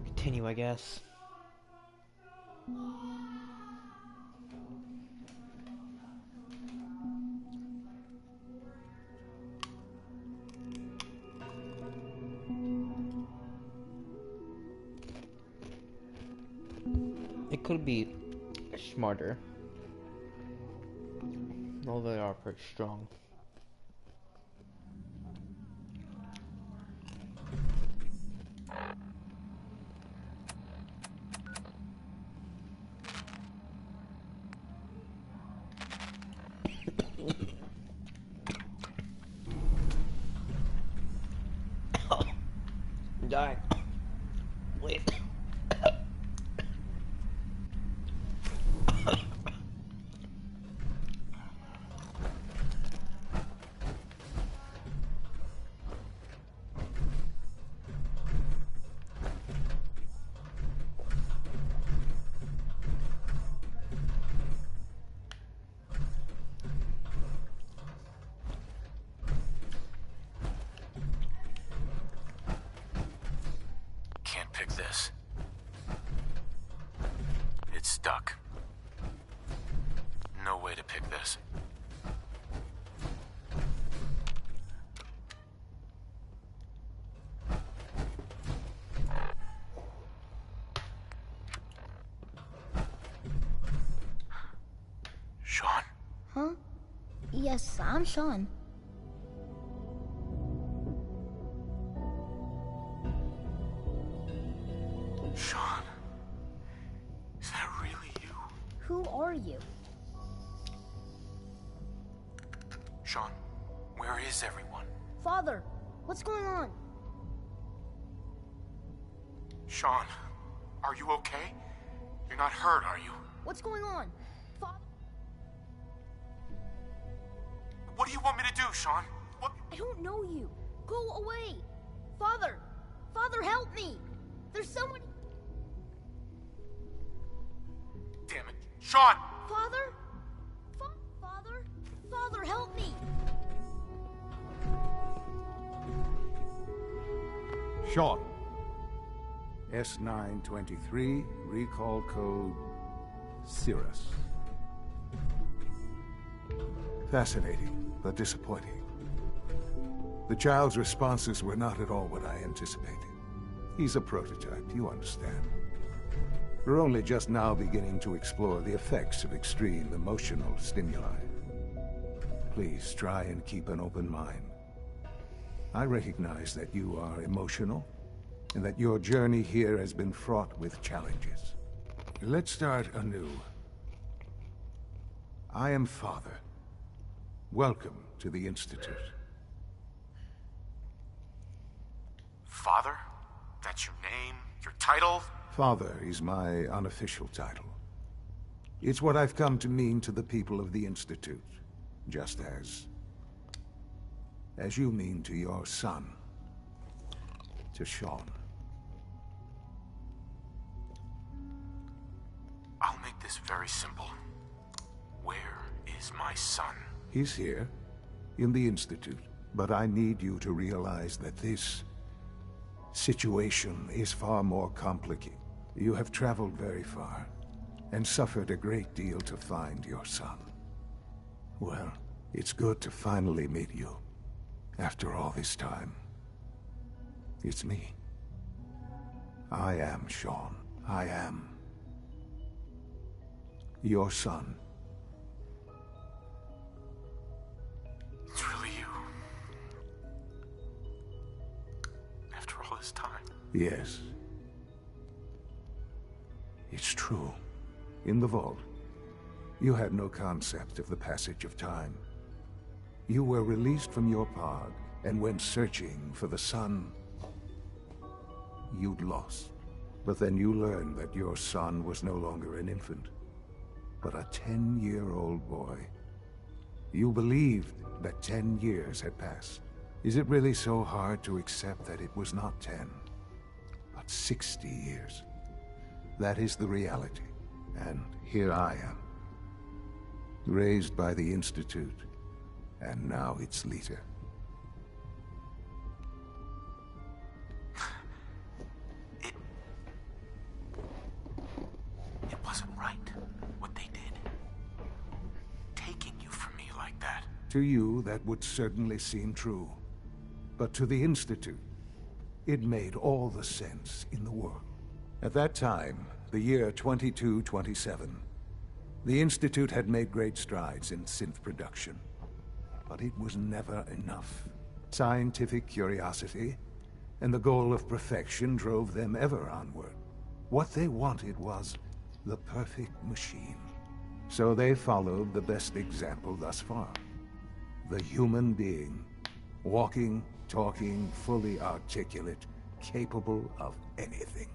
Continue, I guess. It could be smarter. Well, they are pretty strong. I'm dying. Wait. Can't pick this. It's stuck. No way to pick this. Sean? Huh? Yes, I'm Sean. Sean? Is that really you? Who are you? Sean, where is everyone? Father, What's going on? Sean, are you okay? You're not hurt, are you? What's going on? Father? What do you want me to do, Sean? What? I don't know you. Go away. Father! Father, help me! There's someone... Damn it. Sean! Father? Father? Father, help me! Sean. S923, recall code Cirrus. Fascinating, but disappointing. The child's responses were not at all what I anticipated. He's a prototype, you understand. We're only just now beginning to explore the effects of extreme emotional stimuli. Please try and keep an open mind. I recognize that you are emotional, and that your journey here has been fraught with challenges. Let's start anew. I am Father. Welcome to the Institute. Father? That's your name? Your title? Father is my unofficial title. It's what I've come to mean to the people of the Institute, just as you mean to your son, to Sean. I'll make this very simple. Where is my son? He's here, in the Institute, but I need you to realize that this situation is far more complicated. You have traveled very far, and suffered a great deal to find your son. Well, it's good to finally meet you, after all this time. It's me. I am Sean. I am your son. It's really you. After all this time. Yes. It's true. In the vault, you had no concept of the passage of time. You were released from your pod and went searching for the son you'd lost. But then you learned that your son was no longer an infant, but a 10-year-old boy. You believed that 10 years had passed. Is it really so hard to accept that it was not 10, but 60 years? That is the reality, and here I am. Raised by the Institute, and now its leader. It wasn't right, what they did. Taking you from me like that. To you, that would certainly seem true. But to the Institute, it made all the sense in the world. At that time, the year 2227, the Institute had made great strides in synth production. But it was never enough. Scientific curiosity and the goal of perfection drove them ever onward. What they wanted was the perfect machine. So they followed the best example thus far. The human being. Walking, talking, fully articulate, capable of anything.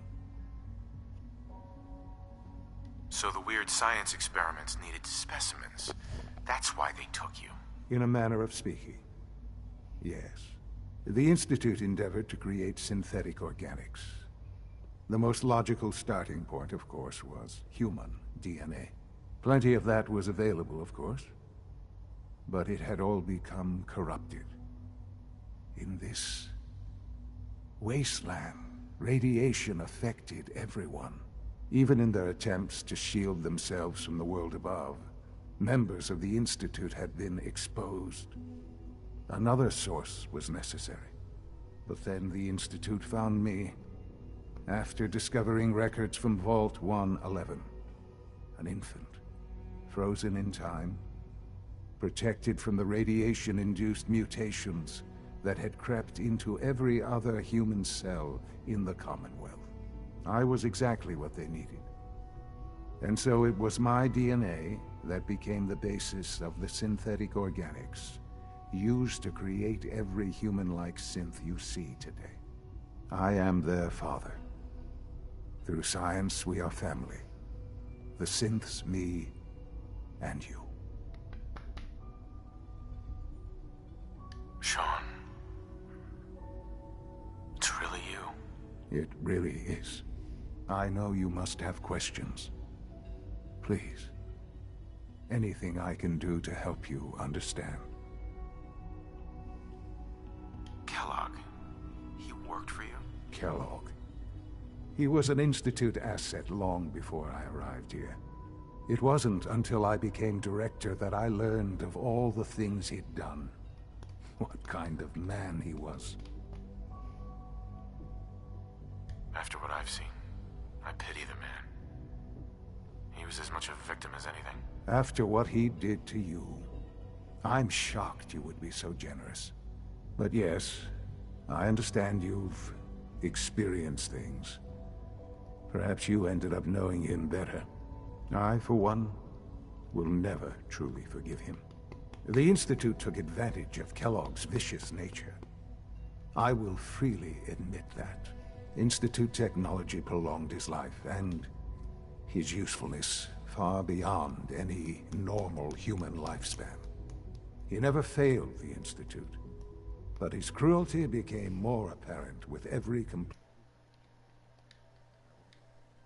So the weird science experiments needed specimens. That's why they took you. In a manner of speaking. Yes. The Institute endeavored to create synthetic organics. The most logical starting point, of course, was human DNA. Plenty of that was available, of course. But it had all become corrupted. In this wasteland, radiation affected everyone. Even in their attempts to shield themselves from the world above, members of the Institute had been exposed. Another source was necessary. But then the Institute found me, after discovering records from Vault 111. An infant, frozen in time, protected from the radiation-induced mutations that had crept into every other human cell in the Commonwealth. I was exactly what they needed. And so it was my DNA that became the basis of the synthetic organics used to create every human-like synth you see today. I am their father. Through science, we are family. The synths, me, and you. Sean. It's really you. It really is. I know you must have questions. Please. Anything I can do to help you understand. Kellogg. He worked for you? Kellogg. He was an Institute asset long before I arrived here. It wasn't until I became director that I learned of all the things he'd done. What kind of man he was. After what I've seen, I pity the man. He was as much a victim as anything. After what he did to you, I'm shocked you would be so generous. But yes, I understand you've experienced things. Perhaps you ended up knowing him better. I, for one, will never truly forgive him. The Institute took advantage of Kellogg's vicious nature. I will freely admit that. Institute technology prolonged his life, and his usefulness far beyond any normal human lifespan. He never failed the Institute, but his cruelty became more apparent with every